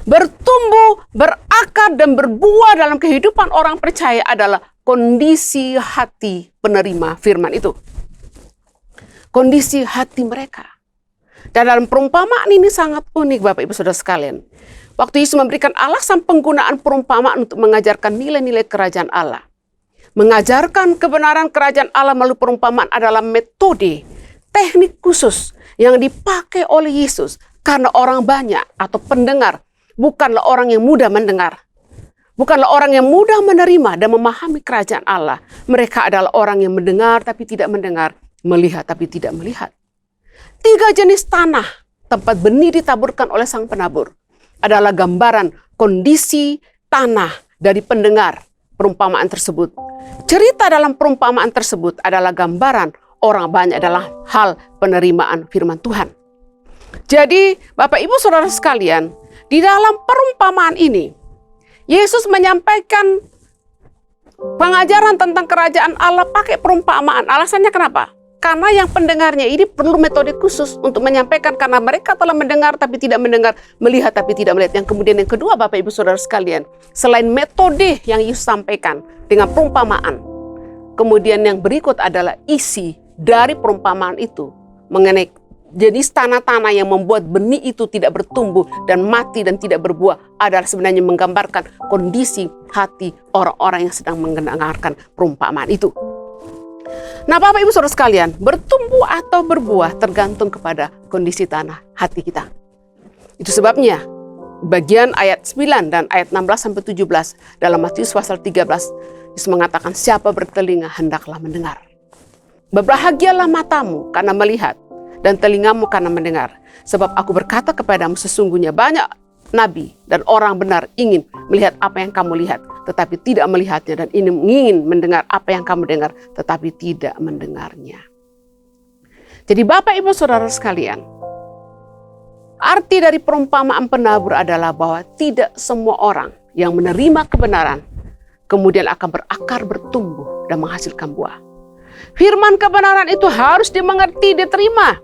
bertumbuh, berakar dan berbuah dalam kehidupan orang percaya adalah kondisi hati penerima firman itu. Kondisi hati mereka. Dan dalam perumpamaan ini sangat unik Bapak Ibu Saudara sekalian. Waktu Yesus memberikan alasan penggunaan perumpamaan untuk mengajarkan nilai-nilai kerajaan Allah. Mengajarkan kebenaran kerajaan Allah melalui perumpamaan adalah metode, teknik khusus yang dipakai oleh Yesus karena orang banyak atau pendengar bukanlah orang yang mudah mendengar. Bukanlah orang yang mudah menerima dan memahami kerajaan Allah. Mereka adalah orang yang mendengar tapi tidak mendengar, melihat tapi tidak melihat. 3 jenis tanah tempat benih ditaburkan oleh sang penabur adalah gambaran kondisi tanah dari pendengar perumpamaan tersebut. Cerita dalam perumpamaan tersebut adalah gambaran orang banyak adalah hal penerimaan firman Tuhan. Jadi Bapak Ibu Saudara sekalian, di dalam perumpamaan ini Yesus menyampaikan pengajaran tentang kerajaan Allah pakai perumpamaan. Alasannya kenapa? Karena yang pendengarnya ini perlu metode khusus untuk menyampaikan karena mereka telah mendengar tapi tidak mendengar, melihat tapi tidak melihat. Yang kemudian yang kedua Bapak Ibu Saudara sekalian, selain metode yang Yesus sampaikan dengan perumpamaan, kemudian yang berikut adalah isi dari perumpamaan itu mengenai jenis tanah-tanah yang membuat benih itu tidak bertumbuh dan mati dan tidak berbuah adalah sebenarnya menggambarkan kondisi hati orang-orang yang sedang mendengarkan perumpamaan itu. Nah Bapak Ibu Saudara sekalian, bertumbuh atau berbuah tergantung kepada kondisi tanah hati kita. Itu sebabnya bagian ayat 9 dan ayat 16-17 dalam Matius pasal 13 Yesus mengatakan siapa bertelinga hendaklah mendengar. Berbahagialah matamu karena melihat dan telingamu karena mendengar. Sebab aku berkata kepadamu sesungguhnya banyak nabi dan orang benar ingin melihat apa yang kamu lihat, tetapi tidak melihatnya, dan ingin mendengar apa yang kamu dengar, tetapi tidak mendengarnya. Jadi Bapak Ibu Saudara sekalian, arti dari perumpamaan penabur adalah bahwa tidak semua orang yang menerima kebenaran kemudian akan berakar, bertumbuh, dan menghasilkan buah. Firman kebenaran itu harus dimengerti, diterima.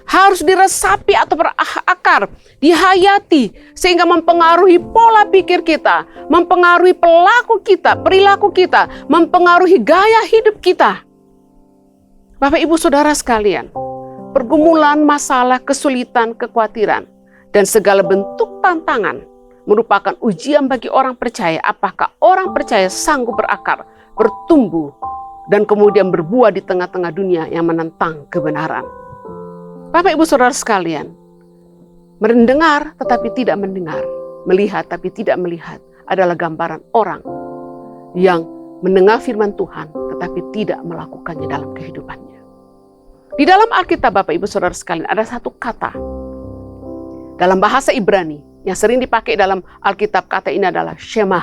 Harus diresapi atau berakar, dihayati, sehingga mempengaruhi pola pikir kita, mempengaruhi perilaku kita, mempengaruhi gaya hidup kita. Bapak Ibu Saudara sekalian, pergumulan, masalah, kesulitan, kekhawatiran, dan segala bentuk tantangan merupakan ujian bagi orang percaya. Apakah orang percaya sanggup berakar, bertumbuh, dan kemudian berbuah di tengah-tengah dunia yang menentang kebenaran. Bapak Ibu Saudara sekalian, mendengar tetapi tidak mendengar, melihat tapi tidak melihat adalah gambaran orang yang mendengar firman Tuhan tetapi tidak melakukannya dalam kehidupannya. Di dalam Alkitab Bapak Ibu Saudara sekalian ada satu kata dalam bahasa Ibrani yang sering dipakai dalam Alkitab. Kata ini adalah shema.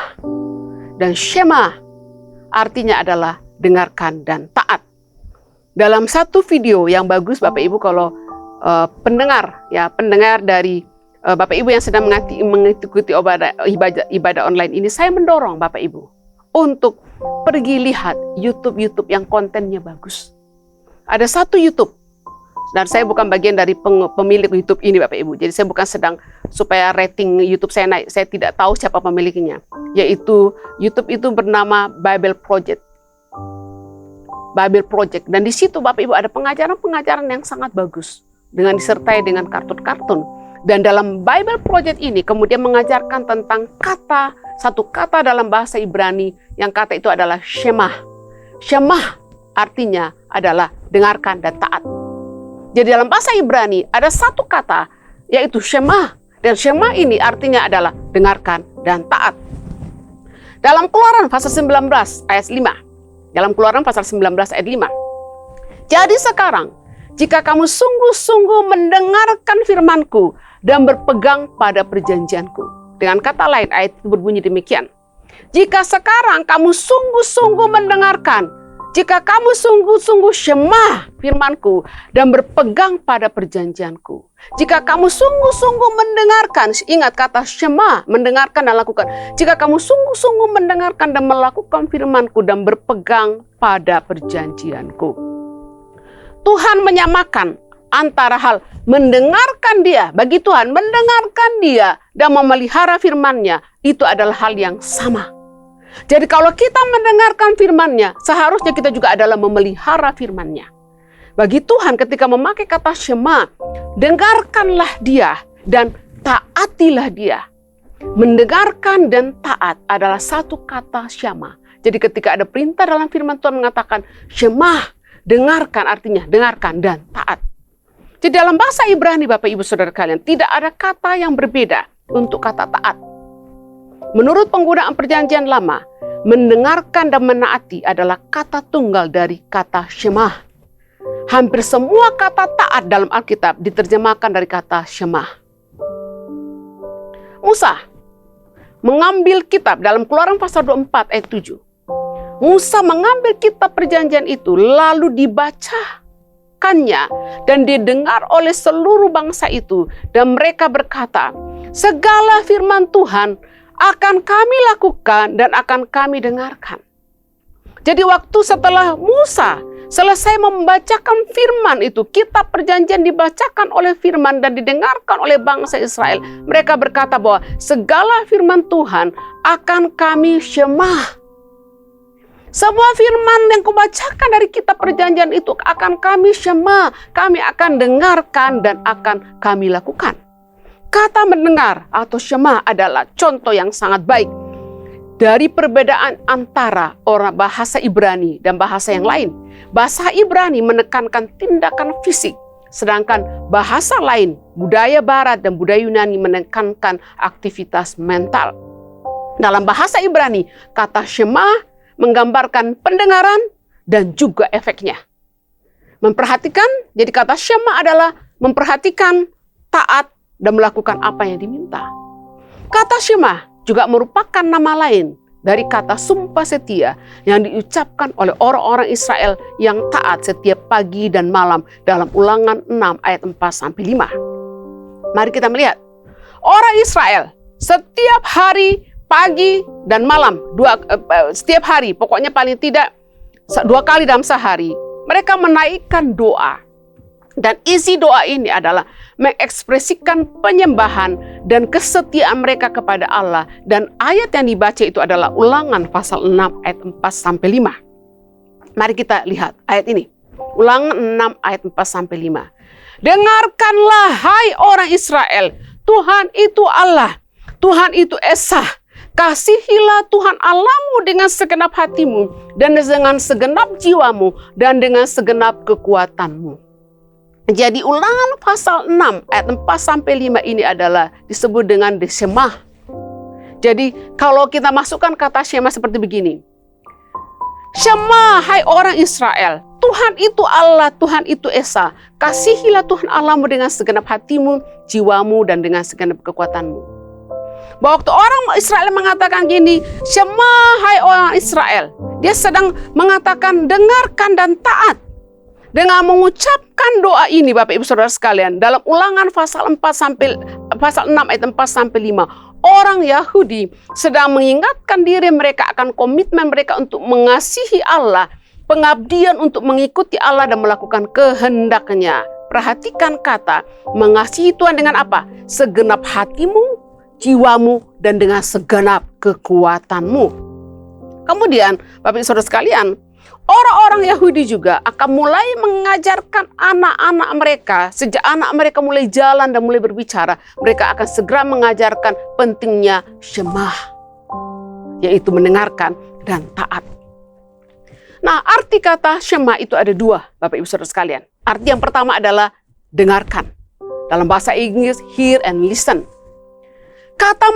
Dan shema artinya adalah dengarkan dan taat. Dalam satu video yang bagus Bapak Ibu, kalau pendengar dari Bapak Ibu yang sedang mengikuti ibadah online ini, saya mendorong Bapak Ibu untuk pergi lihat YouTube yang kontennya bagus. Ada satu YouTube, dan saya bukan bagian dari pemilik YouTube ini Bapak Ibu, jadi saya bukan sedang supaya rating YouTube saya naik, saya tidak tahu siapa pemiliknya, yaitu YouTube itu bernama Bible Project. Dan di situ Bapak Ibu ada pengajaran-pengajaran yang sangat bagus dengan disertai dengan kartun-kartun. Dan dalam Bible Project ini kemudian mengajarkan tentang satu kata dalam bahasa Ibrani yang kata itu adalah shema. Shema artinya adalah dengarkan dan taat. Jadi dalam bahasa Ibrani ada satu kata yaitu shema, dan shema ini artinya adalah dengarkan dan taat. Dalam Keluaran pasal 19 ayat 5. Dalam Keluaran pasal 19 ayat 5. Jadi sekarang, jika kamu sungguh-sungguh mendengarkan firman-Ku dan berpegang pada perjanjian-Ku. Dengan kata lain, ayat itu berbunyi demikian. Jika sekarang kamu sungguh-sungguh mendengarkan, jika kamu sungguh-sungguh shema firman-Ku dan berpegang pada perjanjian-Ku. Jika kamu sungguh-sungguh mendengarkan, ingat kata shema, mendengarkan dan lakukan. Jika kamu sungguh-sungguh mendengarkan dan melakukan firman-Ku dan berpegang pada perjanjian-Ku. Tuhan menyamakan antara hal mendengarkan Dia, bagi Tuhan mendengarkan Dia dan memelihara firman-Nya, itu adalah hal yang sama. Jadi kalau kita mendengarkan firman-Nya, seharusnya kita juga adalah memelihara firman-Nya. Bagi Tuhan ketika memakai kata Shema, dengarkanlah Dia dan taatilah Dia. Mendengarkan dan taat adalah satu kata Shema. Jadi ketika ada perintah dalam firman Tuhan mengatakan Shema, dengarkan, artinya dengarkan dan taat. Jadi dalam bahasa Ibrani Bapak Ibu Saudara kalian, tidak ada kata yang berbeda untuk kata taat. Menurut penggunaan perjanjian lama, mendengarkan dan menaati adalah kata tunggal dari kata Shema. Hampir semua kata taat dalam Alkitab diterjemahkan dari kata Shema. Musa mengambil kitab dalam Keluaran pasal 24 ayat 7. Musa mengambil kitab perjanjian itu lalu dibacakannya dan didengar oleh seluruh bangsa itu. Dan mereka berkata, segala firman Tuhan akan kami lakukan dan akan kami dengarkan. Jadi waktu setelah Musa selesai membacakan firman itu, kitab perjanjian dibacakan oleh firman dan didengarkan oleh bangsa Israel. Mereka berkata bahwa segala firman Tuhan akan kami Shema. Semua firman yang kubacakan dari kitab perjanjian itu akan kami Shema. Kami akan dengarkan dan akan kami lakukan. Kata mendengar atau Shema adalah contoh yang sangat baik dari perbedaan antara orang bahasa Ibrani dan bahasa yang lain. Bahasa Ibrani menekankan tindakan fisik, sedangkan bahasa lain, budaya Barat dan budaya Yunani menekankan aktivitas mental. Dalam bahasa Ibrani, kata Shema menggambarkan pendengaran dan juga efeknya. Memperhatikan, jadi kata Shema adalah memperhatikan, taat, dan melakukan apa yang diminta. Kata Shema juga merupakan nama lain dari kata sumpah setia yang diucapkan oleh orang-orang Israel yang taat setiap pagi dan malam dalam Ulangan 6 ayat 4-5. Mari kita melihat. Orang Israel setiap hari pagi dan malam, setiap hari, pokoknya paling tidak 2 kali dalam sehari, mereka menaikkan doa. Dan isi doa ini adalah mengekspresikan penyembahan dan kesetiaan mereka kepada Allah. Dan ayat yang dibaca itu adalah Ulangan pasal 6 ayat 4-5. Mari kita lihat ayat ini. Ulangan 6 ayat 4-5. Dengarkanlah hai orang Israel, Tuhan itu Allah, Tuhan itu Esa. Kasihilah Tuhan Allahmu dengan segenap hatimu dan dengan segenap jiwamu dan dengan segenap kekuatanmu. Jadi Ulangan pasal 6 ayat 4-5 ini adalah disebut dengan Shema. Jadi kalau kita masukkan kata Shema seperti begini. Shema hai orang Israel, Tuhan itu Allah, Tuhan itu Esa. Kasihilah Tuhan Allahmu dengan segenap hatimu, jiwamu dan dengan segenap kekuatanmu. Bahwa waktu orang Israel mengatakan gini, Shema hai orang Israel, dia sedang mengatakan dengarkan dan taat. Dengan mengucapkan doa ini Bapak Ibu Saudara sekalian, dalam Ulangan pasal 6 ayat 4-5, orang Yahudi sedang mengingatkan diri mereka akan komitmen mereka untuk mengasihi Allah, pengabdian untuk mengikuti Allah dan melakukan kehendaknya. Perhatikan kata mengasihi Tuhan dengan apa? Segenap hatimu, jiwamu, dan dengan segenap kekuatanmu. Kemudian Bapak Ibu Saudara sekalian, orang-orang Yahudi juga akan mulai mengajarkan anak-anak mereka, sejak anak mereka mulai jalan dan mulai berbicara, mereka akan segera mengajarkan pentingnya Shema, yaitu mendengarkan dan taat. Nah, arti kata Shema itu ada 2, Bapak Ibu Saudara sekalian. Arti yang pertama adalah dengarkan. Dalam bahasa Inggris, hear and listen. Kata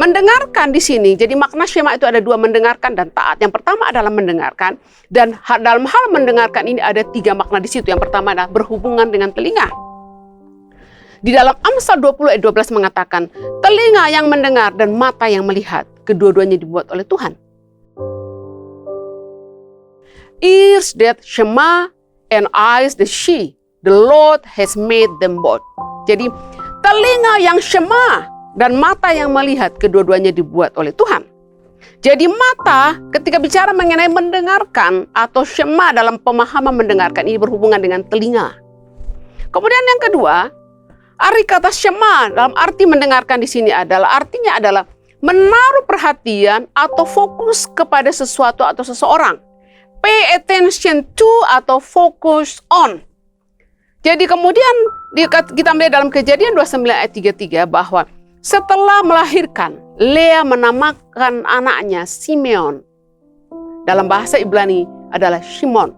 mendengarkan di sini, jadi makna Shema itu ada 2, mendengarkan dan taat. Yang pertama adalah mendengarkan, dan dalam hal mendengarkan ini ada 3 makna di situ. Yang pertama adalah berhubungan dengan telinga. Di dalam Amsal 20 ayat 12 mengatakan, telinga yang mendengar dan mata yang melihat, kedua-duanya dibuat oleh Tuhan. Ears that Shema and eyes that see, the Lord has made them both. Jadi telinga yang Shema dan mata yang melihat, kedua-duanya dibuat oleh Tuhan. Jadi mata ketika bicara mengenai mendengarkan atau Shema dalam pemahaman mendengarkan ini berhubungan dengan telinga. Kemudian yang kedua, arti kata Shema dalam arti mendengarkan di sini artinya adalah menaruh perhatian atau fokus kepada sesuatu atau seseorang. pay attention to atau focus on. Jadi kemudian kita melihat dalam Kejadian 29 ayat 33 bahwa setelah melahirkan, Lea menamakan anaknya Simeon. Dalam bahasa Ibrani adalah Shimon.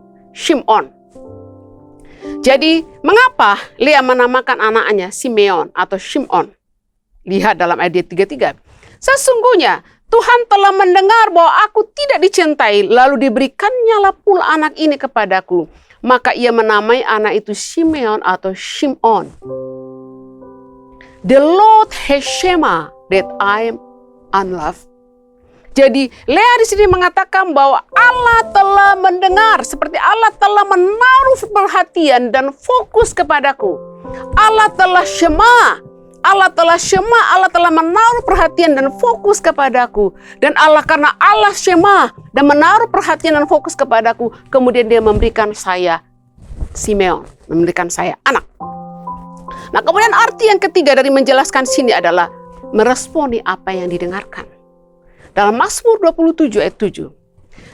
Jadi mengapa Lea menamakan anaknya Simeon atau Shimon? Lihat dalam ayat 33. Sesungguhnya Tuhan telah mendengar bahwa aku tidak dicintai, lalu diberikannya pula anak ini kepadaku. Maka ia menamai anak itu Simeon atau Shimon. The Lord has shema that I am unloved. Jadi Lea di sini mengatakan bahwa Allah telah mendengar, seperti Allah telah menaruh perhatian dan fokus kepadaku. Allah telah shema. Allah telah menaruh perhatian dan fokus kepadaku. Dan karena Allah shema dan menaruh perhatian dan fokus kepadaku, kemudian dia memberikan saya Simeon, memberikan saya anak. Nah, kemudian arti yang ketiga dari menjelaskan sini adalah meresponi apa yang didengarkan. Dalam Mazmur 27 ayat 7.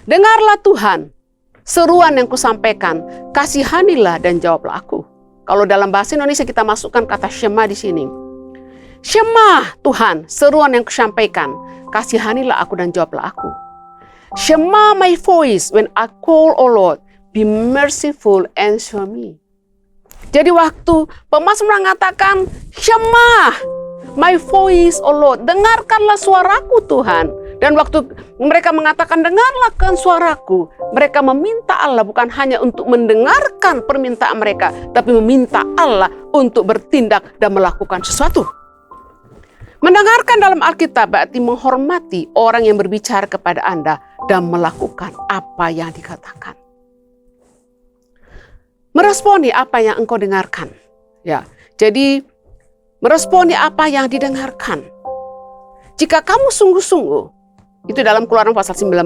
Dengarlah Tuhan, seruan yang kusampaikan, kasihanilah dan jawablah aku. Kalau dalam bahasa Indonesia kita masukkan kata shema di sini. Shema Tuhan, seruan yang kusampaikan, kasihanilah aku dan jawablah aku. Shema my voice when I call, O Lord, be merciful and answer me. Jadi waktu pemazmur mengatakan, Shema my voice, O Lord, dengarkanlah suaraku Tuhan. Dan waktu mereka mengatakan dengarlah suaraku, mereka meminta Allah bukan hanya untuk mendengarkan permintaan mereka, tapi meminta Allah untuk bertindak dan melakukan sesuatu. Mendengarkan dalam Alkitab berarti menghormati orang yang berbicara kepada Anda dan melakukan apa yang dikatakan. Meresponi apa yang engkau dengarkan. Ya, jadi meresponi apa yang didengarkan. Jika kamu sungguh-sungguh, itu dalam Keluaran pasal 19.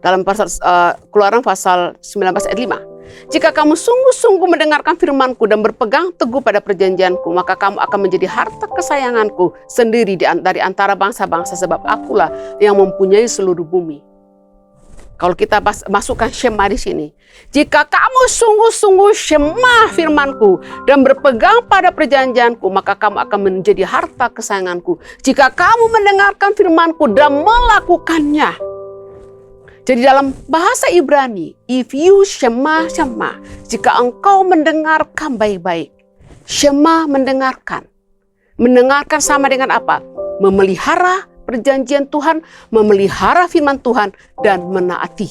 Dalam Keluaran pasal 19 ayat 5. Jika kamu sungguh-sungguh mendengarkan firman-Ku dan berpegang teguh pada perjanjian-Ku, maka kamu akan menjadi harta kesayangan-Ku sendiri dari antara bangsa-bangsa, sebab Akulah yang mempunyai seluruh bumi. Kalau kita masukkan shema di sini. Jika kamu sungguh-sungguh shema firman-Ku dan berpegang pada perjanjian-Ku, maka kamu akan menjadi harta kesayangan-Ku. Jika kamu mendengarkan firman-Ku dan melakukannya. Jadi dalam bahasa Ibrani, if you shema, jika engkau mendengarkan baik-baik. Shema mendengarkan. Mendengarkan sama dengan apa? Memelihara perjanjian Tuhan, memelihara firman Tuhan, dan menaati.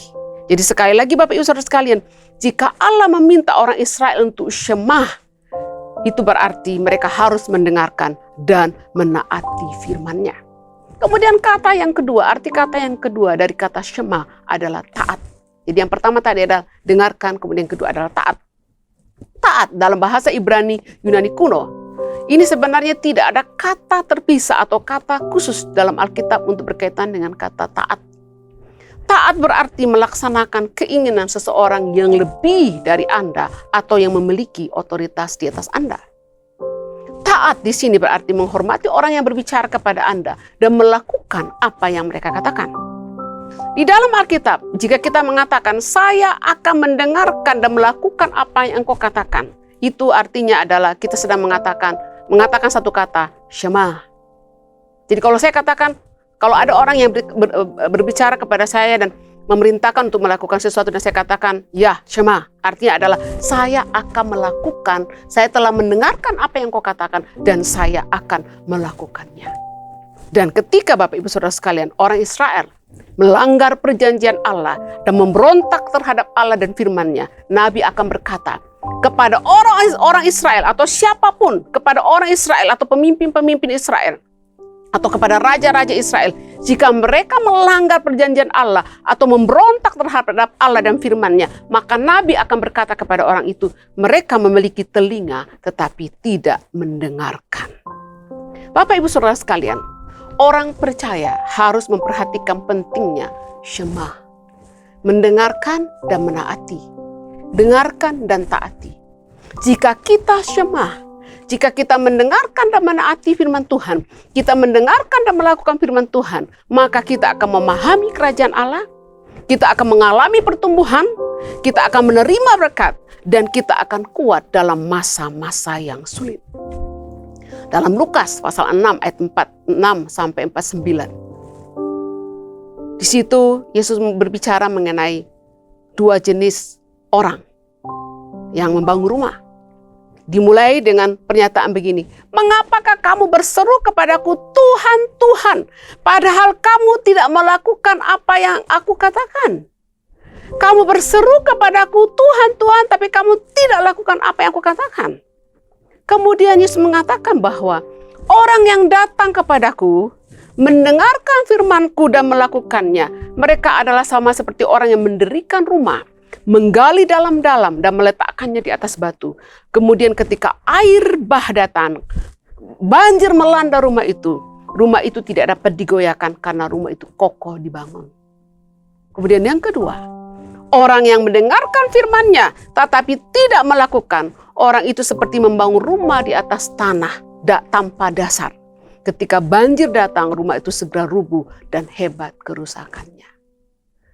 Jadi sekali lagi Bapak Ibu Saudara sekalian, jika Allah meminta orang Israel untuk shema, itu berarti mereka harus mendengarkan dan menaati firman-Nya. Kemudian arti kata yang kedua dari kata shema adalah taat. Jadi yang pertama tadi adalah dengarkan, kemudian yang kedua adalah taat. Taat dalam bahasa Ibrani Yunani kuno, ini sebenarnya tidak ada kata terpisah atau kata khusus dalam Alkitab untuk berkaitan dengan kata taat. Taat berarti melaksanakan keinginan seseorang yang lebih dari Anda atau yang memiliki otoritas di atas Anda. Taat di sini berarti menghormati orang yang berbicara kepada Anda dan melakukan apa yang mereka katakan. Di dalam Alkitab, jika kita mengatakan saya akan mendengarkan dan melakukan apa yang engkau katakan, itu artinya adalah kita sedang mengatakan satu kata, shema. Jadi kalau saya katakan, kalau ada orang yang berbicara kepada saya dan memerintahkan untuk melakukan sesuatu dan saya katakan, ya shema, artinya adalah saya akan melakukan, saya telah mendengarkan apa yang kau katakan dan saya akan melakukannya. Dan ketika Bapak Ibu Saudara sekalian, orang Israel melanggar perjanjian Allah dan memberontak terhadap Allah dan firman-Nya, Nabi akan berkata kepada orang Israel atau siapapun, kepada orang Israel atau pemimpin-pemimpin Israel, atau kepada raja-raja Israel, jika mereka melanggar perjanjian Allah atau memberontak terhadap Allah dan firman-Nya, maka Nabi akan berkata kepada orang itu, mereka memiliki telinga tetapi tidak mendengarkan. Bapak Ibu Saudara sekalian, orang percaya harus memperhatikan pentingnya shema, mendengarkan dan menaati, dengarkan dan taati. Jika kita shema, jika kita mendengarkan dan menaati firman Tuhan, kita mendengarkan dan melakukan firman Tuhan, maka kita akan memahami kerajaan Allah, Kita akan mengalami pertumbuhan, kita akan menerima berkat, dan kita akan kuat dalam masa-masa yang sulit. Dalam Lukas pasal 6 ayat 46 sampai 49. Di situ Yesus berbicara mengenai dua jenis orang yang membangun rumah. Dimulai dengan pernyataan begini, "Mengapakah kamu berseru kepadaku, Tuhan, Tuhan, padahal kamu tidak melakukan apa yang aku katakan? Kamu berseru kepadaku, Tuhan, Tuhan, tapi kamu tidak lakukan apa yang aku katakan." Kemudian Yesus mengatakan bahwa orang yang datang kepadaku, mendengarkan firman-Ku dan melakukannya, mereka adalah sama seperti orang yang mendirikan rumah, menggali dalam-dalam dan meletakkannya di atas batu. Kemudian ketika air bah datang, banjir melanda rumah itu tidak dapat digoyahkan karena rumah itu kokoh dibangun. Kemudian yang kedua, orang yang mendengarkan firman-Nya tetapi tidak melakukan, orang itu seperti membangun rumah di atas tanah tanpa dasar. Ketika banjir datang, rumah itu segera rubuh dan hebat kerusakannya.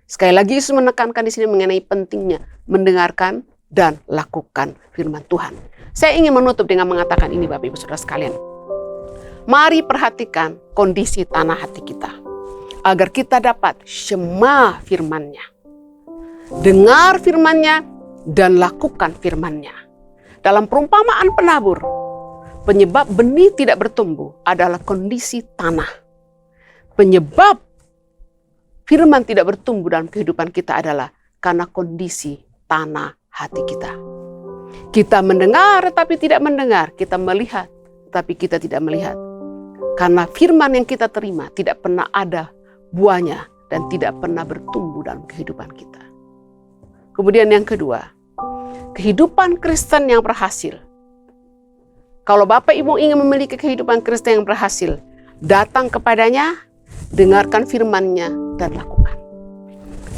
Sekali lagi Yesus menekankan di sini mengenai pentingnya mendengarkan dan lakukan firman Tuhan. Saya ingin menutup dengan mengatakan ini, Bapak Ibu Saudara sekalian. Mari perhatikan kondisi tanah hati kita, agar kita dapat syema firman-Nya. Dengar firman-Nya dan lakukan firman-Nya. Dalam perumpamaan penabur, penyebab benih tidak bertumbuh adalah kondisi tanah. Penyebab firman tidak bertumbuh dalam kehidupan kita adalah karena kondisi tanah hati kita. Kita mendengar tapi tidak mendengar, kita melihat tapi kita tidak melihat. Karena firman yang kita terima tidak pernah ada buahnya dan tidak pernah bertumbuh dalam kehidupan kita. Kemudian yang kedua, kehidupan Kristen yang berhasil. Kalau Bapak Ibu ingin memiliki kehidupan Kristen yang berhasil, datang kepadanya, dengarkan firman-Nya dan lakukan.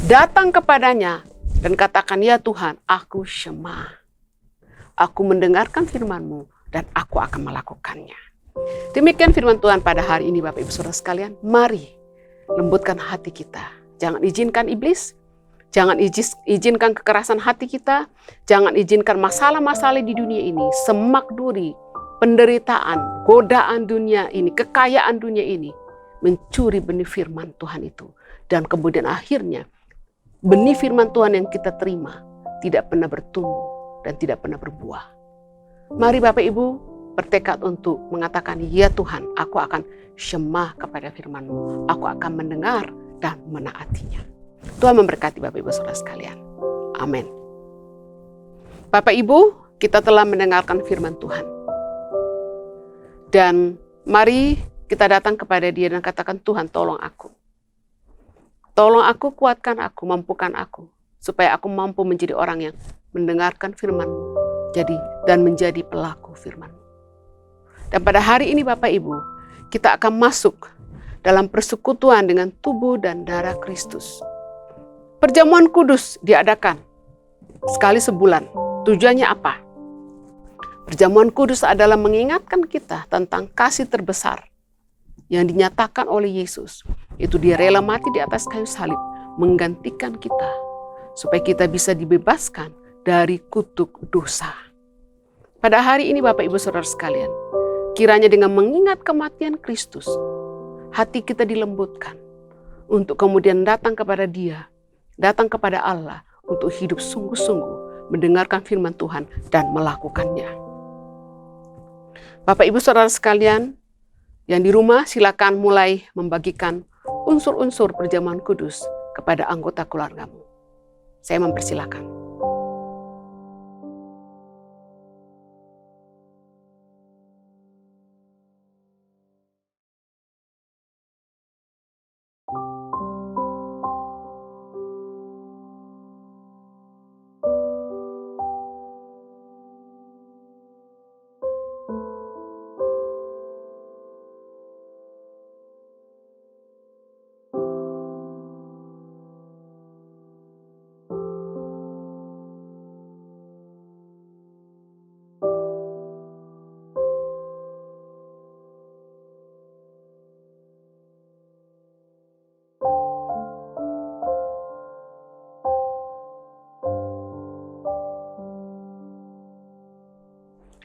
Datang kepadanya dan katakan, "Ya Tuhan, aku syema. Aku mendengarkan firman-Mu dan aku akan melakukannya." Demikian firman Tuhan pada hari ini, Bapak Ibu Saudara sekalian. Mari lembutkan hati kita. Jangan izinkan iblis, jangan izinkan kekerasan hati kita, jangan izinkan masalah-masalah di dunia ini, semak duri, penderitaan, godaan dunia ini, kekayaan dunia ini, mencuri benih firman Tuhan itu. Dan kemudian akhirnya benih firman Tuhan yang kita terima tidak pernah bertumbuh dan tidak pernah berbuah. Mari Bapak Ibu bertekad untuk mengatakan, "Ya Tuhan, aku akan syema kepada firman-Mu. Aku akan mendengar dan menaatinya." Tuhan memberkati Bapak Ibu Saudara sekalian. Amin. Bapak Ibu, kita telah mendengarkan firman Tuhan. Dan mari kita datang kepada Dia dan katakan, "Tuhan, tolong aku. Tolong aku, kuatkan aku, mampukan aku, supaya aku mampu menjadi orang yang mendengarkan firman-Mu dan menjadi pelaku firman-Mu." Dan pada hari ini Bapak Ibu, kita akan masuk dalam persekutuan dengan tubuh dan darah Kristus. Perjamuan kudus diadakan sekali sebulan. Tujuannya apa? Perjamuan kudus adalah mengingatkan kita tentang kasih terbesar yang dinyatakan oleh Yesus. Itu Dia rela mati di atas kayu salib, menggantikan kita, supaya kita bisa dibebaskan dari kutuk dosa. Pada hari ini Bapak Ibu Saudara sekalian, kiranya dengan mengingat kematian Kristus, hati kita dilembutkan untuk kemudian datang kepada Dia, datang kepada Allah untuk hidup sungguh-sungguh, mendengarkan firman Tuhan dan melakukannya. Bapak Ibu Saudara sekalian, yang di rumah silakan mulai membagikan unsur-unsur perjamuan kudus kepada anggota keluargamu. Saya mempersilakan.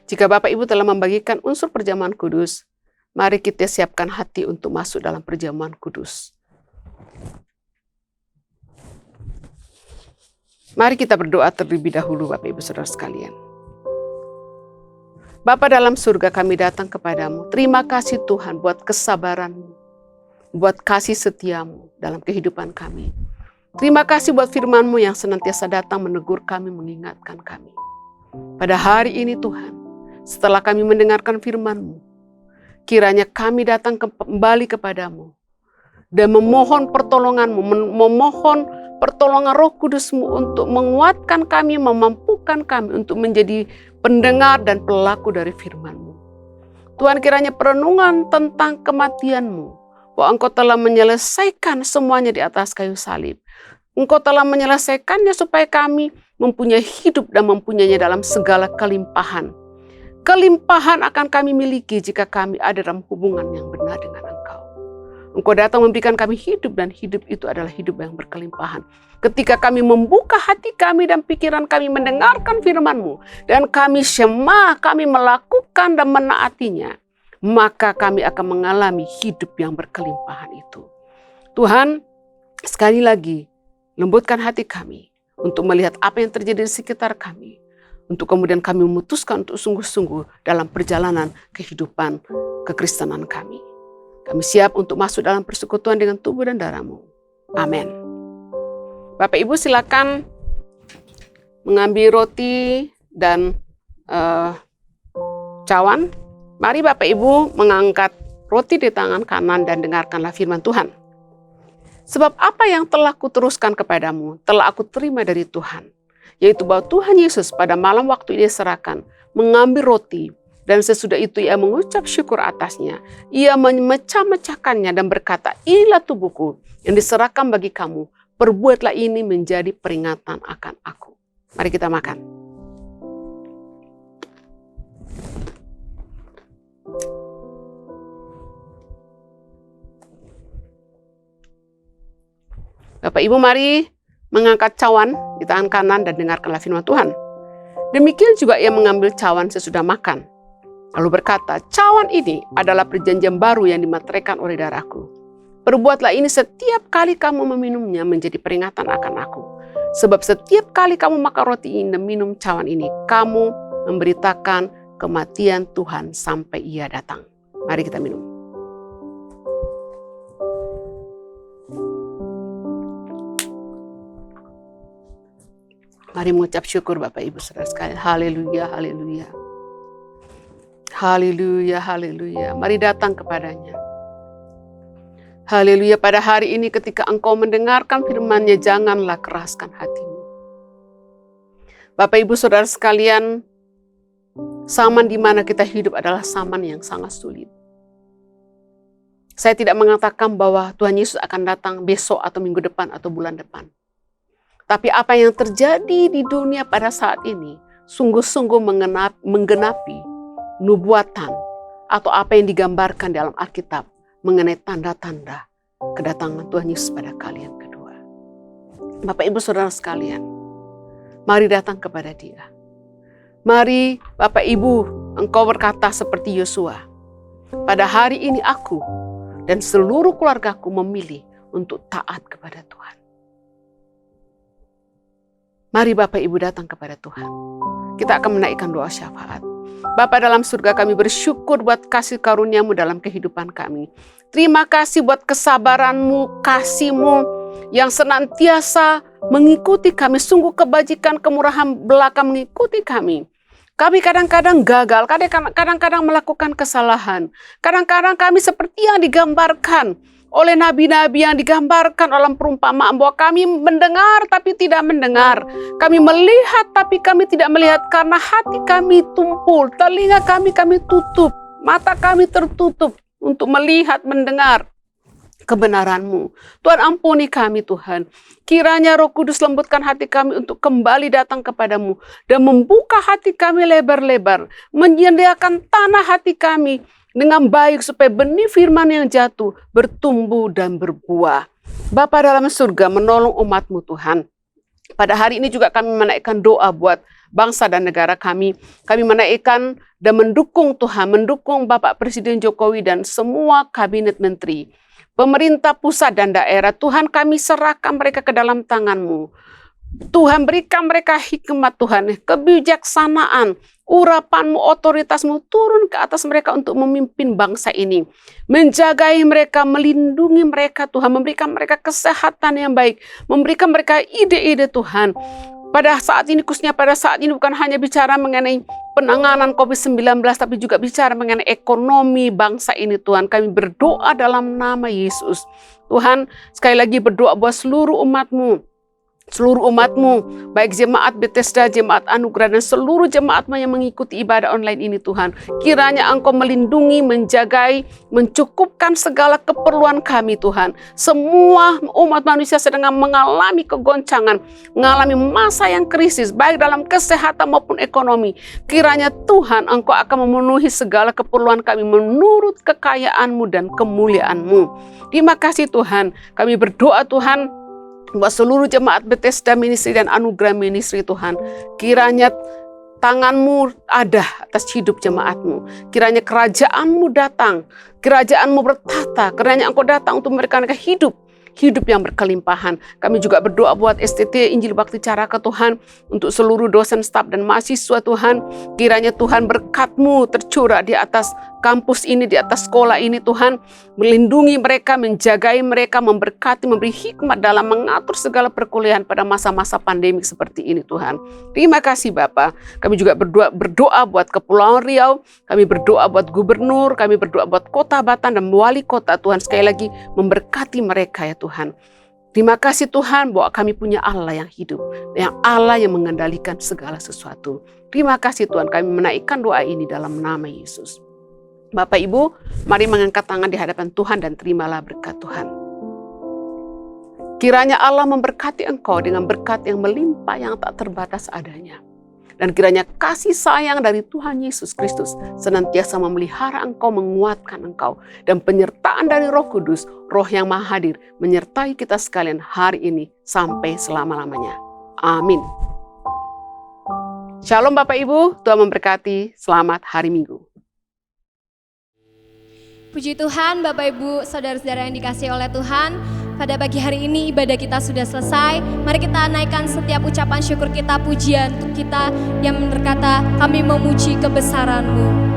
Jika Bapak Ibu telah membagikan unsur perjamuan kudus, mari kita siapkan hati untuk masuk dalam perjamuan kudus. Mari kita berdoa terlebih dahulu Bapak Ibu Saudara sekalian. Bapa dalam surga, kami datang kepadamu. Terima kasih Tuhan buat kesabaran-Mu, buat kasih setia-Mu dalam kehidupan kami. Terima kasih buat firman-Mu yang senantiasa datang menegur kami, mengingatkan kami. Pada hari ini Tuhan, setelah kami mendengarkan firman-Mu, kiranya kami datang kembali kepadamu dan memohon pertolongan-Mu, memohon pertolongan Roh Kudus-Mu untuk menguatkan kami, memampukan kami untuk menjadi pendengar dan pelaku dari firman-Mu. Tuhan, kiranya perenungan tentang kematian-Mu, bahwa Engkau telah menyelesaikan semuanya di atas kayu salib. Engkau telah menyelesaikannya supaya kami mempunyai hidup dan mempunyainya dalam segala kelimpahan. Kelimpahan akan kami miliki jika kami ada dalam hubungan yang benar dengan Engkau. Engkau datang memberikan kami hidup dan hidup itu adalah hidup yang berkelimpahan. Ketika kami membuka hati kami dan pikiran kami mendengarkan firman-Mu dan kami syemah, kami melakukan dan menaatinya, maka kami akan mengalami hidup yang berkelimpahan itu. Tuhan, sekali lagi lembutkan hati kami untuk melihat apa yang terjadi di sekitar kami. Untuk kemudian kami memutuskan untuk sungguh-sungguh dalam perjalanan kehidupan kekristenan kami. Kami siap untuk masuk dalam persekutuan dengan tubuh dan darah-Mu. Amin. Bapak Ibu silakan mengambil roti dan cawan. Mari Bapak Ibu mengangkat roti di tangan kanan dan dengarkanlah firman Tuhan. Sebab apa yang telah kuteruskan kepadamu, telah aku terima dari Tuhan. Yaitu bahwa Tuhan Yesus pada malam waktu ia serahkan, mengambil roti, dan sesudah itu ia mengucap syukur atasnya. Ia memecah-mecahkannya dan berkata, inilah tubuhku yang diserahkan bagi kamu, perbuatlah ini menjadi peringatan akan aku. Mari kita makan. Bapak Ibu mari mengangkat cawan di tangan kanan dan dengarkanlah firman Tuhan. Demikian juga ia mengambil cawan sesudah makan. Lalu berkata, cawan ini adalah perjanjian baru yang dimateraikan oleh darahku. Perbuatlah ini setiap kali kamu meminumnya menjadi peringatan akan aku. Sebab setiap kali kamu makan roti ini dan minum cawan ini, kamu memberitakan kematian Tuhan sampai ia datang. Mari kita minum. Mari mengucap syukur Bapak Ibu Saudara sekalian. Haleluya, haleluya. Haleluya, haleluya. Mari datang kepadanya. Haleluya, pada hari ini ketika engkau mendengarkan firman-Nya, janganlah keraskan hatimu. Bapak Ibu Saudara sekalian, zaman di mana kita hidup adalah zaman yang sangat sulit. Saya tidak mengatakan bahwa Tuhan Yesus akan datang besok atau minggu depan atau bulan depan. Tapi apa yang terjadi di dunia pada saat ini sungguh-sungguh menggenapi nubuatan atau apa yang digambarkan dalam Alkitab mengenai tanda-tanda kedatangan Tuhan Yesus pada kali yang kedua. Bapak Ibu Saudara sekalian, mari datang kepada Dia. Mari Bapak Ibu, engkau berkata seperti Yosua, pada hari ini aku dan seluruh keluargaku memilih untuk taat kepada Tuhan. Mari Bapak Ibu datang kepada Tuhan. Kita akan menaikkan doa syafaat. Bapa dalam surga, kami bersyukur buat kasih karunia-Mu dalam kehidupan kami. Terima kasih buat kesabaran-Mu, kasih-Mu yang senantiasa mengikuti kami. Sungguh kebajikan, kemurahan belaka mengikuti kami. Kami kadang-kadang gagal, kadang-kadang melakukan kesalahan. Kadang-kadang kami seperti yang digambarkan oleh nabi-nabi yang digambarkan dalam perumpamaan bahwa kami mendengar tapi tidak mendengar. Kami melihat tapi kami tidak melihat karena hati kami tumpul, telinga kami tutup, mata kami tertutup untuk melihat, mendengar kebenaran-Mu. Tuhan, ampuni kami Tuhan. Kiranya Roh Kudus lembutkan hati kami untuk kembali datang kepadamu dan membuka hati kami lebar-lebar, menyediakan tanah hati kami dengan baik supaya benih firman yang jatuh bertumbuh dan berbuah. Bapa dalam surga, menolong umat-Mu Tuhan. Pada hari ini juga kami menaikkan doa buat bangsa dan negara kami. Kami menaikkan dan mendukung Tuhan, mendukung Bapak Presiden Jokowi dan semua kabinet menteri. Pemerintah pusat dan daerah, Tuhan kami serahkan mereka ke dalam tangan-Mu. Tuhan berikan mereka hikmat Tuhan, kebijaksanaan, urapan-Mu, otoritas-Mu turun ke atas mereka untuk memimpin bangsa ini. Menjagai mereka, melindungi mereka Tuhan, memberikan mereka kesehatan yang baik, memberikan mereka ide-ide Tuhan. Pada saat ini, khususnya pada saat ini bukan hanya bicara mengenai penanganan COVID-19, tapi juga bicara mengenai ekonomi bangsa ini Tuhan. Kami berdoa dalam nama Yesus. Tuhan, sekali lagi berdoa buat seluruh umat-Mu. Seluruh umat-Mu, baik jemaat Bethesda, jemaat Anugerah, dan seluruh jemaat-Mu yang mengikuti ibadah online ini Tuhan. Kiranya Engkau melindungi, menjagai, mencukupkan segala keperluan kami Tuhan. Semua umat manusia sedang mengalami kegoncangan, mengalami masa yang krisis, baik dalam kesehatan maupun ekonomi. Kiranya Tuhan Engkau akan memenuhi segala keperluan kami menurut kekayaan-Mu dan kemuliaan-Mu. Terima kasih Tuhan, kami berdoa Tuhan, buat seluruh jemaat Bethesda Ministry dan Anugerah Ministry Tuhan. Kiranya tangan-Mu ada atas hidup jemaat-Mu. Kiranya kerajaan-Mu datang, kerajaan-Mu bertata. Kiranya Engkau datang untuk memberikan mereka hidup yang berkelimpahan. Kami juga berdoa buat STT Injil Bakti Caraka Tuhan, untuk seluruh dosen, staf, dan mahasiswa Tuhan. Kiranya Tuhan berkat-Mu tercurah di atas kampus ini, di atas sekolah ini Tuhan. Melindungi mereka, menjagai mereka, memberkati, memberi hikmat dalam mengatur segala perkuliahan pada masa-masa pandemik seperti ini Tuhan. Terima kasih Bapa. Kami juga berdoa buat Kepulauan Riau, kami berdoa buat gubernur, kami berdoa buat Kota Batam dan wali kota Tuhan. Sekali lagi memberkati mereka ya Tuhan. Terima kasih Tuhan bahwa kami punya Allah yang hidup, yang Allah yang mengendalikan segala sesuatu. Terima kasih Tuhan, kami menaikkan doa ini dalam nama Yesus. Bapak Ibu, mari mengangkat tangan di hadapan Tuhan dan terimalah berkat Tuhan. Kiranya Allah memberkati engkau dengan berkat yang melimpah yang tak terbatas adanya. Dan kiranya kasih sayang dari Tuhan Yesus Kristus senantiasa memelihara engkau, menguatkan engkau. Dan penyertaan dari Roh Kudus, Roh yang Maha Hadir, menyertai kita sekalian hari ini sampai selama-lamanya. Amin. Shalom Bapak Ibu, Tuhan memberkati. Selamat hari Minggu. Puji Tuhan, Bapak Ibu, saudara-saudara yang dikasihi oleh Tuhan. Pada pagi hari ini ibadah kita sudah selesai. Mari kita naikkan setiap ucapan syukur kita, pujian untuk kita yang berkata, kami memuji kebesaran-Mu.